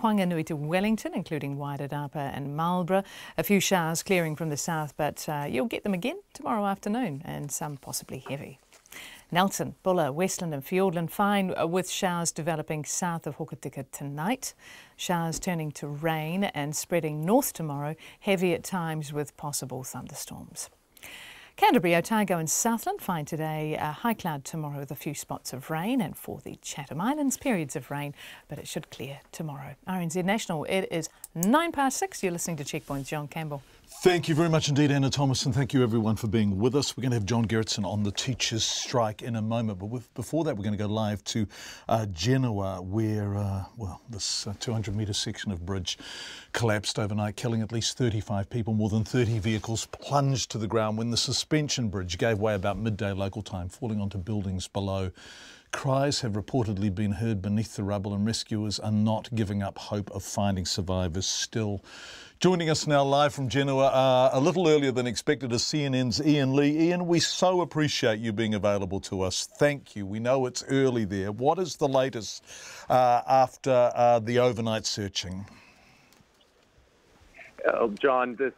Whanganui to Wellington, including Wairarapa and Marlborough. A few showers clearing from the south, but you'll get them again tomorrow afternoon, and some possibly heavy. Nelson, Buller, Westland and Fiordland, fine with showers developing south of Hokitika tonight. Showers turning to rain and spreading north tomorrow, heavy at times with possible thunderstorms. Canterbury, Otago and Southland, fine today, high cloud tomorrow with a few spots of rain, and for the Chatham Islands, periods of rain, but it should clear tomorrow. RNZ National, it is 6:09. You're listening to Checkpoint's John Campbell. Thank you very much indeed, Anna Thomas, and thank you everyone for being with us. We're going to have John Gerritsen on the teachers' strike in a moment, but before that we're going to go live to Genoa, where this 200-metre section of bridge collapsed overnight, killing at least 35 people. More than 30 vehicles plunged to the ground when the suspension bridge gave way about midday local time, falling onto buildings below. Cries have reportedly been heard beneath the rubble, and rescuers are not giving up hope of finding survivors still. Joining us now live from Genoa, a little earlier than expected, is CNN's Ian Lee. Ian, we so appreciate you being available to us. Thank you. We know it's early there. What is the latest after the overnight searching? John, this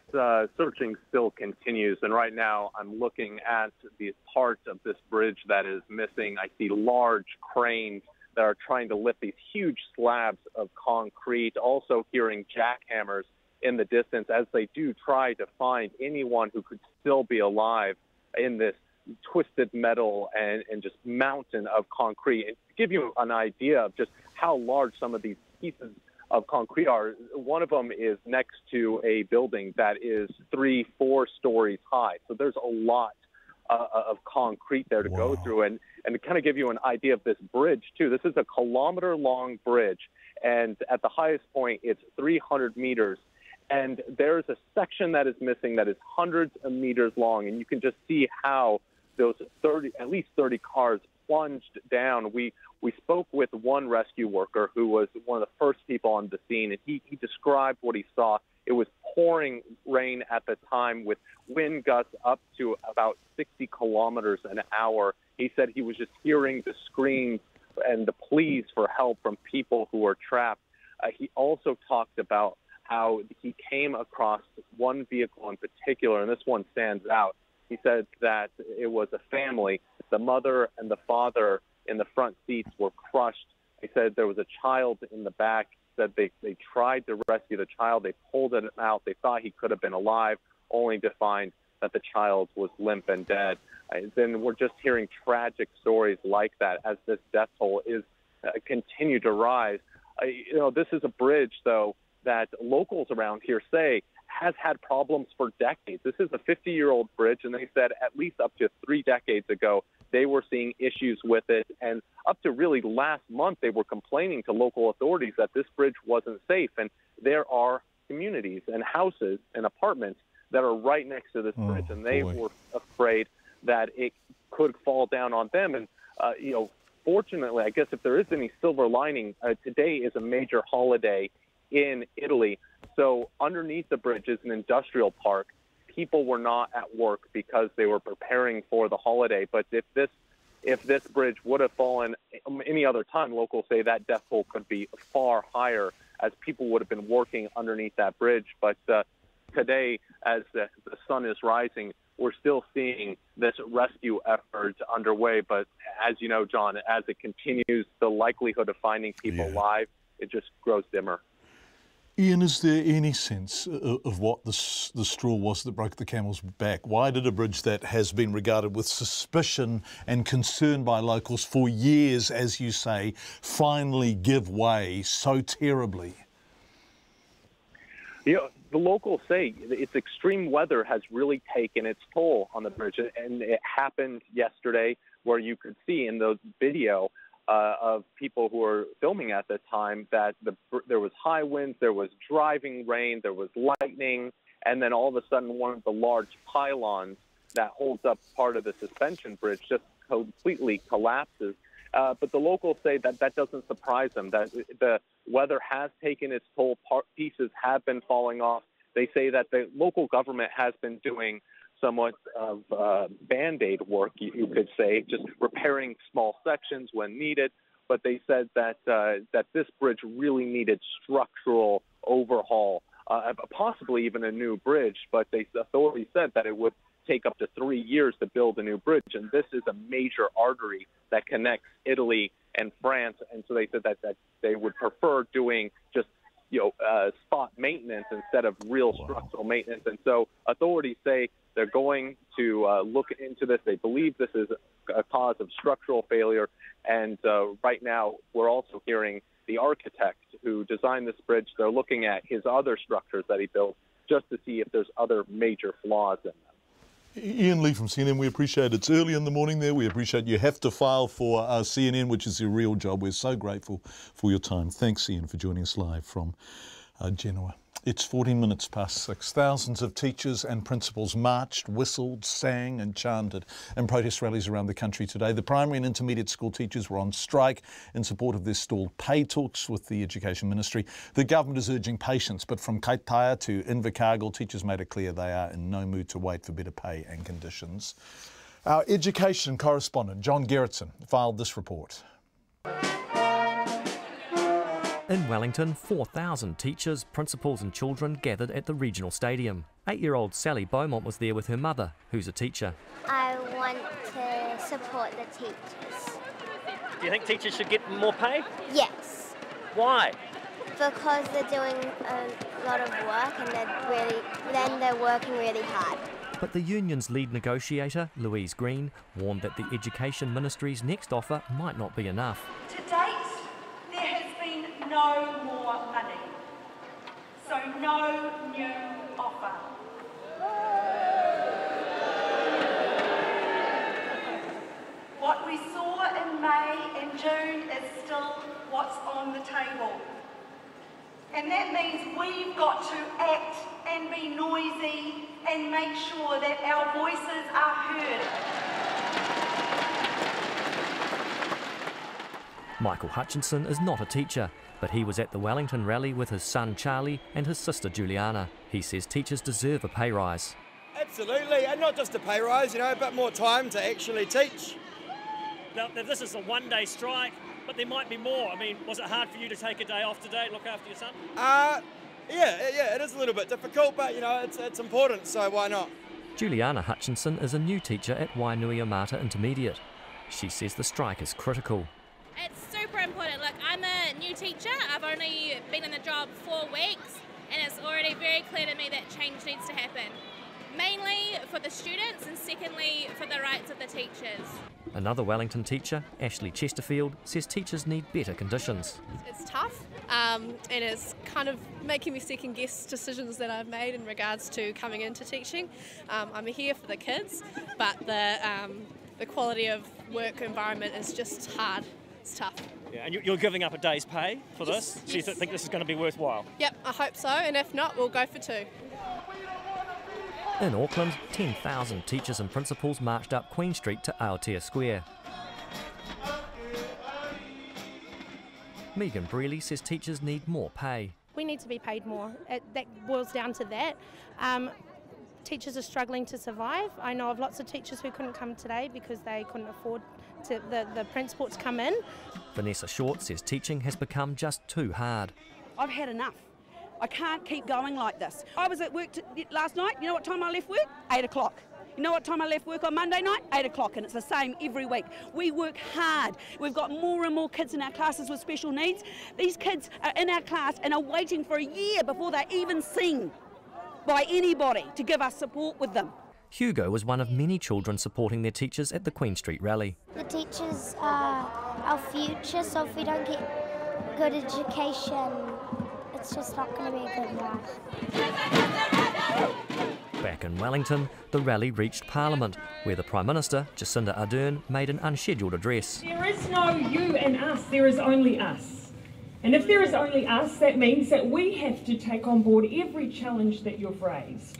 searching still continues, and right now I'm looking at the part of this bridge that is missing. I see large cranes that are trying to lift these huge slabs of concrete, also hearing jackhammers in the distance as they do try to find anyone who could still be alive in this twisted metal and just mountain of concrete. And to give you an idea of just how large some of these pieces of concrete are, one of them is next to a building that is 3-4 stories high. So there's a lot of concrete there to go through. And to kind of give you an idea of this bridge, too, this is a kilometer-long bridge. And at the highest point, it's 300 meters. And there's a section that is missing that is hundreds of meters long. And you can just see how those at least 30 cars plunged down. We spoke with one rescue worker who was one of the first people on the scene, and he described what he saw. It was pouring rain at the time with wind gusts up to about 60 kilometers an hour. He said he was just hearing the screams and the pleas for help from people who were trapped. He also talked about how he came across one vehicle in particular, and this one stands out. He said that it was a family. The mother and the father in the front seats were crushed. He said there was a child in the back. He said they tried to rescue the child. They pulled it out. They thought he could have been alive, only to find that the child was limp and dead. Then we're just hearing tragic stories like that as this death toll is continue to rise. This is a bridge, though, that locals around here say has had problems for decades. This is a 50-year-old bridge, and they said at least up to 3 decades ago, they were seeing issues with it. And up to really last month, they were complaining to local authorities that this bridge wasn't safe. And there are communities and houses and apartments that are right next to this bridge, and they were afraid that it could fall down on them. And, fortunately, I guess if there is any silver lining, today is a major holiday in Italy. So underneath the bridge is an industrial park. People were not at work because they were preparing for the holiday. But if this bridge would have fallen any other time, locals say that death toll could be far higher, as people would have been working underneath that bridge. But today, as the sun is rising, we're still seeing this rescue effort underway. But as you know, John, as it continues, the likelihood of finding people alive, it just grows dimmer. Ian, is there any sense of what the straw was that broke the camel's back? Why did a bridge that has been regarded with suspicion and concern by locals for years, as you say, finally give way so terribly? The locals say it's extreme weather has really taken its toll on the bridge, and it happened yesterday where you could see in the video of people who were filming at the time that there was high winds, there was driving rain, there was lightning, and then all of a sudden one of the large pylons that holds up part of the suspension bridge just completely collapses. But the locals say that that doesn't surprise them, that the weather has taken its toll, pieces have been falling off. They say that the local government has been doing somewhat of Band-Aid work, you could say, just repairing small sections when needed. But they said that that this bridge really needed structural overhaul, possibly even a new bridge. But the authorities said that it would take up to 3 years to build a new bridge, and this is a major artery that connects Italy and France. And so they said that they would prefer doing just spot maintenance instead of real structural maintenance. And so authorities say they're going to look into this. They believe this is a cause of structural failure. And right now we're also hearing the architect who designed this bridge. They're looking at his other structures that he built just to see if there's other major flaws in them. Ian Lee from CNN, we appreciate it. It's early in the morning there. We appreciate you have to file for CNN, which is your real job. We're so grateful for your time. Thanks, Ian, for joining us live from Genoa. It's 14 minutes past 6. Thousands of teachers and principals marched, whistled, sang and chanted in protest rallies around the country today. The primary and intermediate school teachers were on strike in support of their stalled pay talks with the Education Ministry. The government is urging patience, but from Kaitaia to Invercargill, teachers made it clear they are in no mood to wait for better pay and conditions. Our education correspondent, John Gerritsen, filed this report. In Wellington, 4,000 teachers, principals and children gathered at the regional stadium. 8-year-old Sally Beaumont was there with her mother, who's a teacher. I want to support the teachers. Do you think teachers should get more pay? Yes. Why? Because they're doing a lot of work and they're working really hard. But the union's lead negotiator, Louise Green, warned that the Education Ministry's next offer might not be enough. To date, there has been no more money, so no new offer. What we saw in May and June is still what's on the table. And that means we've got to act and be noisy and make sure that our voices are heard. Michael Hutchinson is not a teacher, but he was at the Wellington rally with his son Charlie and his sister Juliana. He says teachers deserve a pay rise. Absolutely, and not just a pay rise, a bit more time to actually teach. Now, this is a one-day strike, but there might be more. I mean, was it hard for you to take a day off today and look after your son? Yeah, it is a little bit difficult, but it's important, so why not? Juliana Hutchinson is a new teacher at Wainuiomata Intermediate. She says the strike is critical. It's super important. Look, I'm a new teacher. I've only been in the job 4 weeks, and it's already very clear to me that change needs to happen. Mainly for the students, and secondly for the rights of the teachers. Another Wellington teacher, Ashley Chesterfield, says teachers need better conditions. It's tough, and it's kind of making me second guess decisions that I've made in regards to coming into teaching. I'm here for the kids, but the quality of work environment is just hard. It's tough. Yeah, and you're giving up a day's pay for this? So you think this is going to be worthwhile? Yep, I hope so, and if not, we'll go for 2. In Auckland, 10,000 teachers and principals marched up Queen Street to Aotea Square. Megan Brealey says teachers need more pay. We need to be paid more. That boils down to that. Teachers are struggling to survive. I know of lots of teachers who couldn't come today because they couldn't afford the principal to come in. Vanessa Short says teaching has become just too hard. I've had enough. I can't keep going like this. I was at work last night. You know what time I left work? 8 o'clock. You know what time I left work on Monday night? 8 o'clock, and it's the same every week. We work hard. We've got more and more kids in our classes with special needs. These kids are in our class and are waiting for a year before they're even seen by anybody to give us support with them. Hugo was one of many children supporting their teachers at the Queen Street rally. The teachers are our future, so if we don't get good education, it's just not going to be a good life. Back in Wellington, the rally reached Parliament, where the Prime Minister, Jacinda Ardern, made an unscheduled address. There is no you and us, there is only us. And if there is only us, that means that we have to take on board every challenge that you've raised.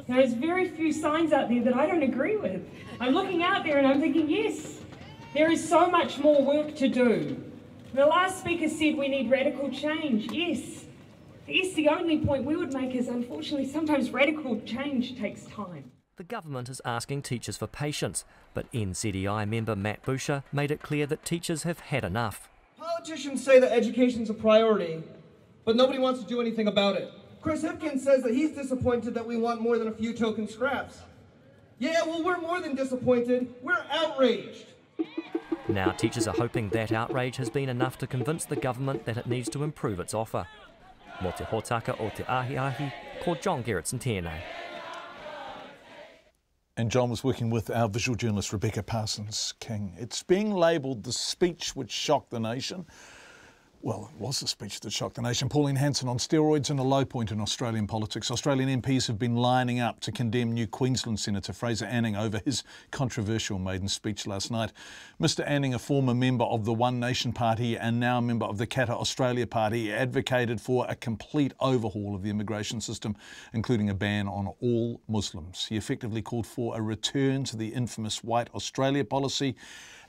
Now, there's very few signs out there that I don't agree with. I'm looking out there and I'm thinking, yes, there is so much more work to do. The last speaker said we need radical change. Yes. Yes, the only point we would make is, unfortunately, sometimes radical change takes time. The government is asking teachers for patience, but NZEI member Matt Boucher made it clear that teachers have had enough. Politicians say that education's a priority, but nobody wants to do anything about it. Chris Hipkins says that he's disappointed that we want more than a few token scraps. Yeah, well, we're more than disappointed, we're outraged. Now teachers are hoping that outrage has been enough to convince the government that it needs to improve its offer. Mo te hōtaka o te ahi, ko John Gerritsen tēnei. And John was working with our visual journalist Rebecca Parsons-King. It's being labelled the speech which shocked the nation. Well, it was the speech that shocked the nation. Pauline Hanson on steroids and a low point in Australian politics. Australian MPs have been lining up to condemn new Queensland Senator Fraser Anning over his controversial maiden speech last night. Mr Anning, a former member of the One Nation Party and now a member of the Kata Australia Party, advocated for a complete overhaul of the immigration system, including a ban on all Muslims. He effectively called for a return to the infamous White Australia policy,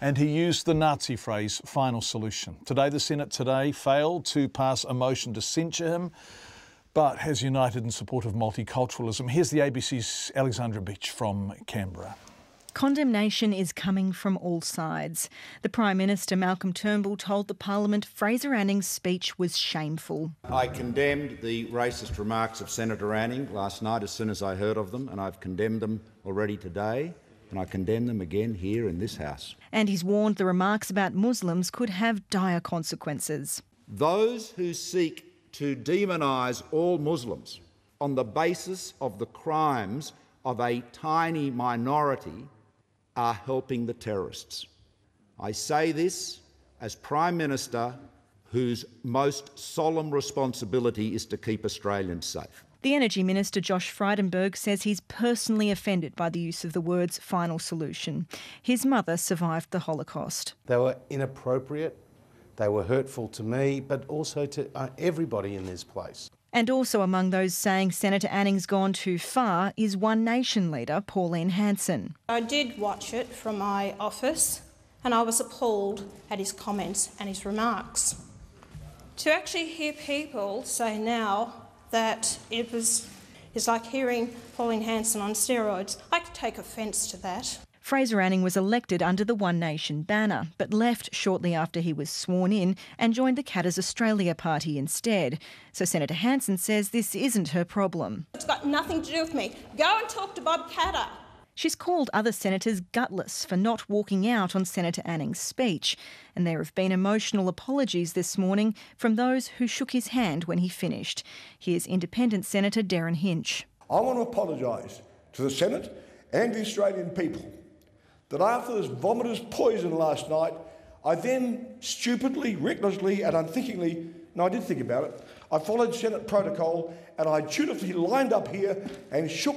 and he used the Nazi phrase, final solution. Today, the Senate failed to pass a motion to censure him, but has united in support of multiculturalism. Here's the ABC's Alexandra Beach from Canberra. Condemnation is coming from all sides. The Prime Minister, Malcolm Turnbull, told the Parliament Fraser Anning's speech was shameful. I condemned the racist remarks of Senator Anning last night as soon as I heard of them, and I've condemned them already today. And I condemn them again here in this House. And he's warned the remarks about Muslims could have dire consequences. Those who seek to demonise all Muslims on the basis of the crimes of a tiny minority are helping the terrorists. I say this as Prime Minister whose most solemn responsibility is to keep Australians safe. The Energy Minister, Josh Frydenberg, says he's personally offended by the use of the words final solution. His mother survived the Holocaust. They were inappropriate, they were hurtful to me, but also to everybody in this place. And also among those saying Senator Anning's gone too far is One Nation leader Pauline Hanson. I did watch it from my office and I was appalled at his comments and his remarks. To actually hear people say now that it's like hearing Pauline Hanson on steroids. I could take offence to that. Fraser Anning was elected under the One Nation banner, but left shortly after he was sworn in and joined the Kata's Australia Party instead. So Senator Hanson says this isn't her problem. It's got nothing to do with me. Go and talk to Bob Katter. She's called other senators gutless for not walking out on Senator Anning's speech, and there have been emotional apologies this morning from those who shook his hand when he finished. Here's Independent Senator Darren Hinch. I want to apologise to the Senate and the Australian people that after this vomitous poison last night, I then stupidly, recklessly and unthinkingly, no, I did think about it, I followed Senate protocol and I dutifully lined up here and shook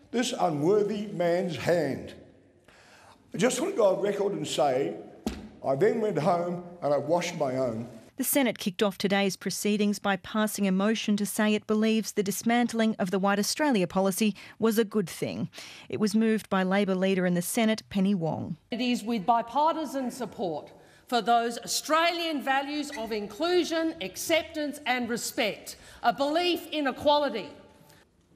this unworthy man's hand. I just want to go on record and say I then went home and I washed my own. The Senate kicked off today's proceedings by passing a motion to say it believes the dismantling of the White Australia policy was a good thing. It was moved by Labor leader in the Senate, Penny Wong. It is with bipartisan support for those Australian values of inclusion, acceptance and respect, a belief in equality,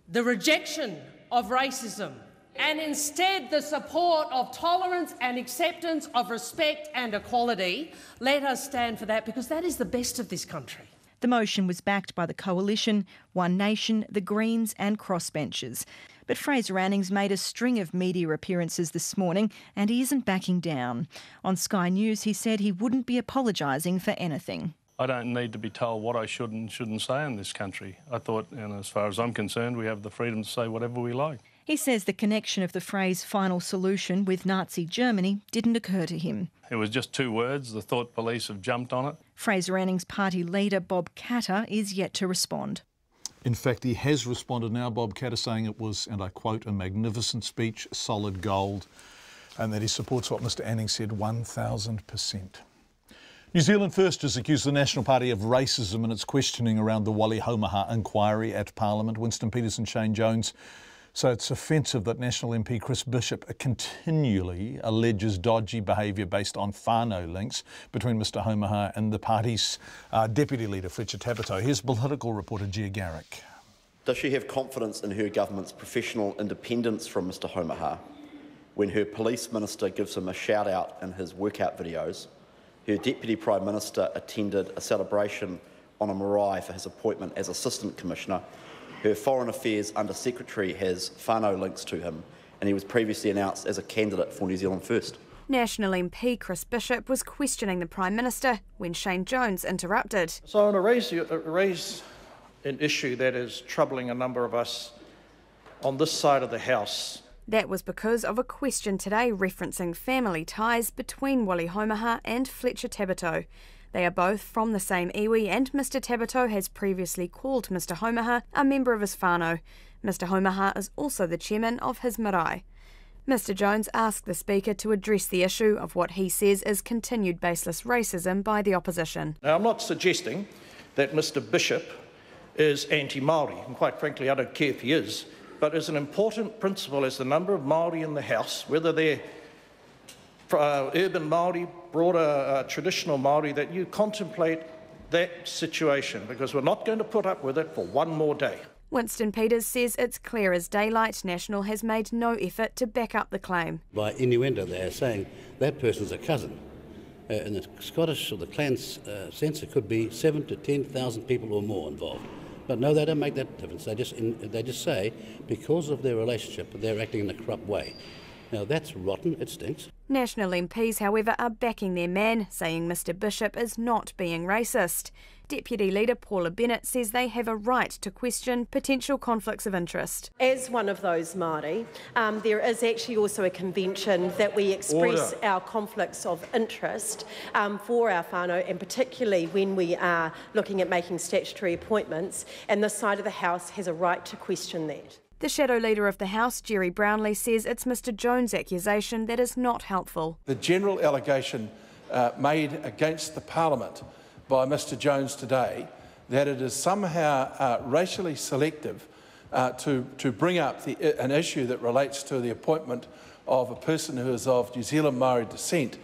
the rejection of racism, and instead the support of tolerance and acceptance of respect and equality. Let us stand for that, because that is the best of this country. The motion was backed by the Coalition, One Nation, the Greens and crossbenchers. But Fraser Anning's made a string of media appearances this morning and he isn't backing down. On Sky News he said he wouldn't be apologising for anything. I don't need to be told what I should and shouldn't say in this country. I thought, and as far as I'm concerned, we have the freedom to say whatever we like. He says the connection of the phrase final solution with Nazi Germany didn't occur to him. It was just two words. The thought police have jumped on it. Fraser Anning's party leader, Bob Katter, is yet to respond. In fact, he has responded now, Bob Catter, saying it was, and I quote, a magnificent speech, solid gold, and that he supports what Mr Anning said 1000%. New Zealand First has accused the National Party of racism in its questioning around the Wali Homaha inquiry at Parliament. Winston Peters and Shane Jones say it's offensive that National MP Chris Bishop continually alleges dodgy behaviour based on whānau links between Mr Homaha and the party's Deputy Leader Fletcher Tabato. Here's political reporter Gia Garrick. Does she have confidence in her government's professional independence from Mr Homaha when her police minister gives him a shout out in his workout videos, her Deputy Prime Minister attended a celebration on a marae for his appointment as Assistant Commissioner, her Foreign Affairs Under Secretary has whānau links to him, and he was previously announced as a candidate for New Zealand First? National MP Chris Bishop was questioning the Prime Minister when Shane Jones interrupted. So I want to raise an issue that is troubling a number of us on this side of the House. That was because of a question today referencing family ties between Wali Homaha and Fletcher Tabato. They are both from the same iwi, and Mr Tabato has previously called Mr Homaha a member of his whānau. Mr Homaha is also the chairman of his marae. Mr Jones asked the Speaker to address the issue of what he says is continued baseless racism by the opposition. Now, I'm not suggesting that Mr Bishop is anti-Māori, and quite frankly I don't care if he is, but as an important principle as the number of Māori in the House, whether they're urban Māori, broader traditional Māori, that you contemplate that situation, because we're not going to put up with it for one more day. Winston Peters says it's clear as daylight National has made no effort to back up the claim. By innuendo they are saying that person's a cousin. In the Scottish or the clan sense it could be 7,000 to 10,000 people or more involved. But no, they don't make that difference. They just say because of their relationship they're acting in a corrupt way. Now that's rotten, it stinks. National MPs, however, are backing their man, saying Mr Bishop is not being racist. Deputy Leader Paula Bennett says they have a right to question potential conflicts of interest. As one of those Māori, there is actually also a convention that we express our conflicts of interest for our whānau, and particularly when we are looking at making statutory appointments, and this side of the House has a right to question that. The Shadow Leader of the House, Jerry Brownlee, says it's Mr Jones' accusation that is not helpful. The general allegation made against the Parliament by Mr Jones today, that it is somehow racially selective to bring up an issue that relates to the appointment of a person who is of New Zealand Maori descent,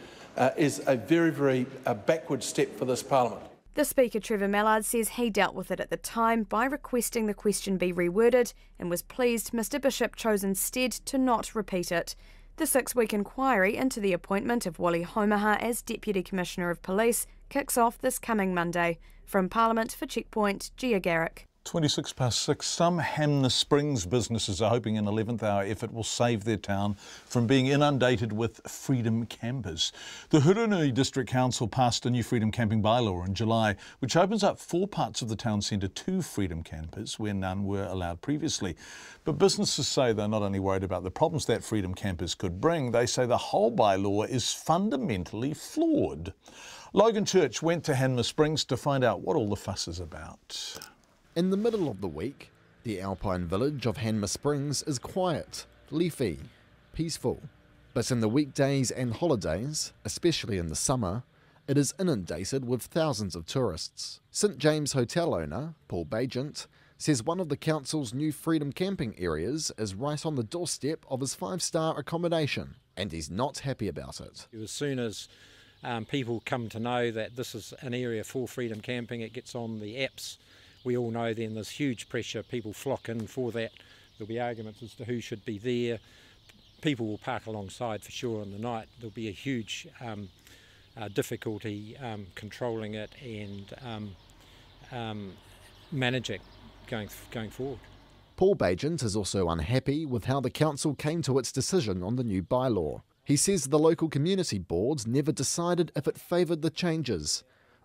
is a very, very backward step for this Parliament. The Speaker, Trevor Mallard, says he dealt with it at the time by requesting the question be reworded and was pleased Mr Bishop chose instead to not repeat it. The 6-week inquiry into the appointment of Wali Homaha as Deputy Commissioner of Police kicks off this coming Monday. From Parliament for Checkpoint, Gia Garrick. 6:26. Some Hanmer Springs businesses are hoping an 11th hour effort will save their town from being inundated with freedom campers. The Hurunui District Council passed a new freedom camping bylaw in July, which opens up 4 parts of the town centre to freedom campers where none were allowed previously. But businesses say they're not only worried about the problems that freedom campers could bring, they say the whole bylaw is fundamentally flawed. Logan Church went to Hanmer Springs to find out what all the fuss is about. In the middle of the week, the alpine village of Hanmer Springs is quiet, leafy, peaceful. But in the weekdays and holidays, especially in the summer, it is inundated with thousands of tourists. St James Hotel owner, Paul Bagent, says one of the council's new freedom camping areas is right on the doorstep of his 5-star accommodation, and he's not happy about it. As soon as people come to know that this is an area for freedom camping, it gets on the apps. We all know then there's huge pressure, people flock in for that. There'll be arguments as to who should be there. People will park alongside for sure in the night. There'll be a huge difficulty controlling it and managing going forward. Paul Bagent is also unhappy with how the council came to its decision on the new bylaw. He says the local community boards never decided if it favoured the changes,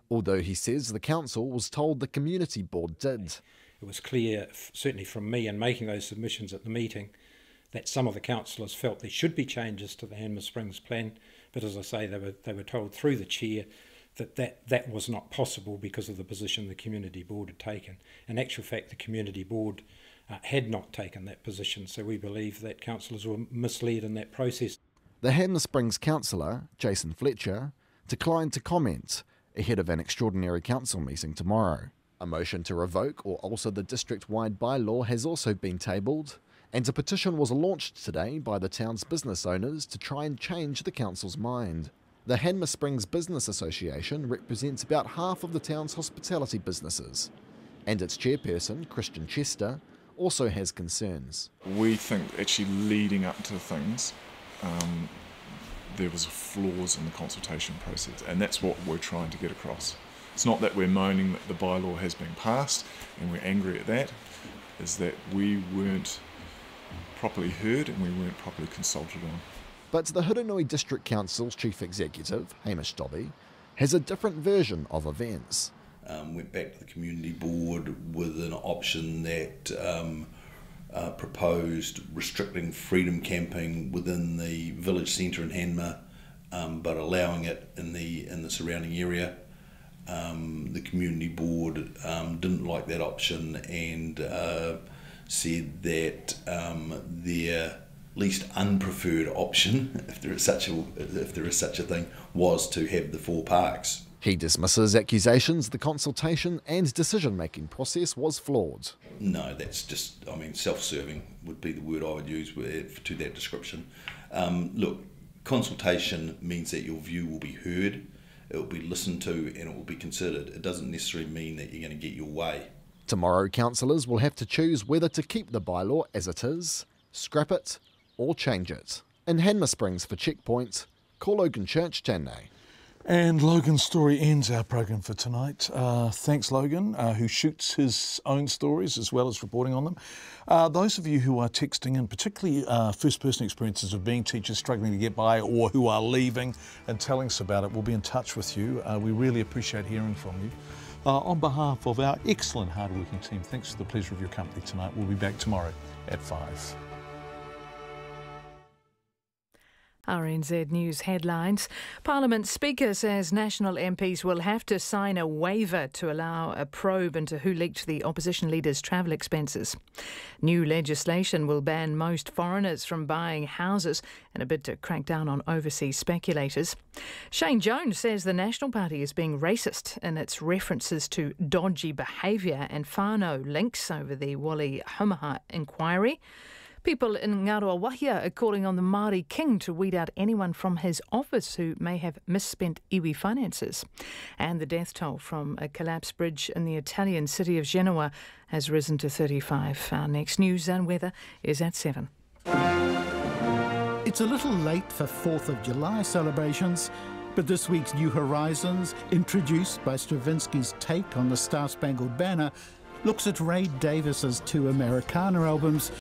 although he says the council was told the community board did. It was clear, certainly from me in making those submissions at the meeting, that some of the councillors felt there should be changes to the Hanmer Springs plan, but as I say, they were told through the chair that was not possible because of the position the Community Board had taken. In actual fact, the Community Board had not taken that position, so we believe that councillors were misled in that process. The Hanmer Springs councillor, Jason Fletcher, declined to comment ahead of an extraordinary council meeting tomorrow. A motion to revoke or alter the district-wide bylaw has also been tabled, and a petition was launched today by the town's business owners to try and change the council's mind. The Hanmer Springs Business Association represents about half of the town's hospitality businesses, and its chairperson, Christian Chester, also has concerns. We think actually leading up to things, there was flaws in the consultation process, and that's what we're trying to get across. It's not that we're moaning that the bylaw has been passed and we're angry at that, is that we weren't properly heard and we weren't properly consulted on. But the Huranui District Council's Chief Executive, Hamish Dobby, has a different version of events. Went back to the Community Board with an option that proposed restricting freedom camping within the village centre in Hanmer, but allowing it in the surrounding area. The Community Board didn't like that option and said that their least unpreferred option, if there is such a thing, was to have the 4 parks. He dismisses accusations the consultation and decision-making process was flawed. No, that's just, self-serving would be the word I would use to that description. Look, consultation means that your view will be heard, it will be listened to and it will be considered. It doesn't necessarily mean that you're going to get your way. Tomorrow, councillors will have to choose whether to keep the bylaw as it is, scrap it, or change it. In Hanmer Springs for Checkpoint, call Logan Church, Tēnei. And Logan's story ends our program for tonight. Thanks, Logan, who shoots his own stories as well as reporting on them. Those of you who are texting in, particularly first-person experiences of being teachers struggling to get by or who are leaving and telling us about it, we'll be in touch with you. We really appreciate hearing from you. On behalf of our excellent hard-working team, thanks for the pleasure of your company tonight. We'll be back tomorrow at 5. RNZ News headlines. Parliament Speaker says National MPs will have to sign a waiver to allow a probe into who leaked the opposition leader's travel expenses. New legislation will ban most foreigners from buying houses in a bid to crack down on overseas speculators. Shane Jones says the National Party is being racist in its references to dodgy behaviour and whānau links over the Wally Homaha inquiry. People in Ngaroa Wahia are calling on the Maori King to weed out anyone from his office who may have misspent iwi finances. And the death toll from a collapsed bridge in the Italian city of Genoa has risen to 35. Our next news and weather is at 7. It's a little late for 4th of July celebrations, but this week's New Horizons, introduced by Stravinsky's take on the Star Spangled Banner, looks at Ray Davis's 2 Americana albums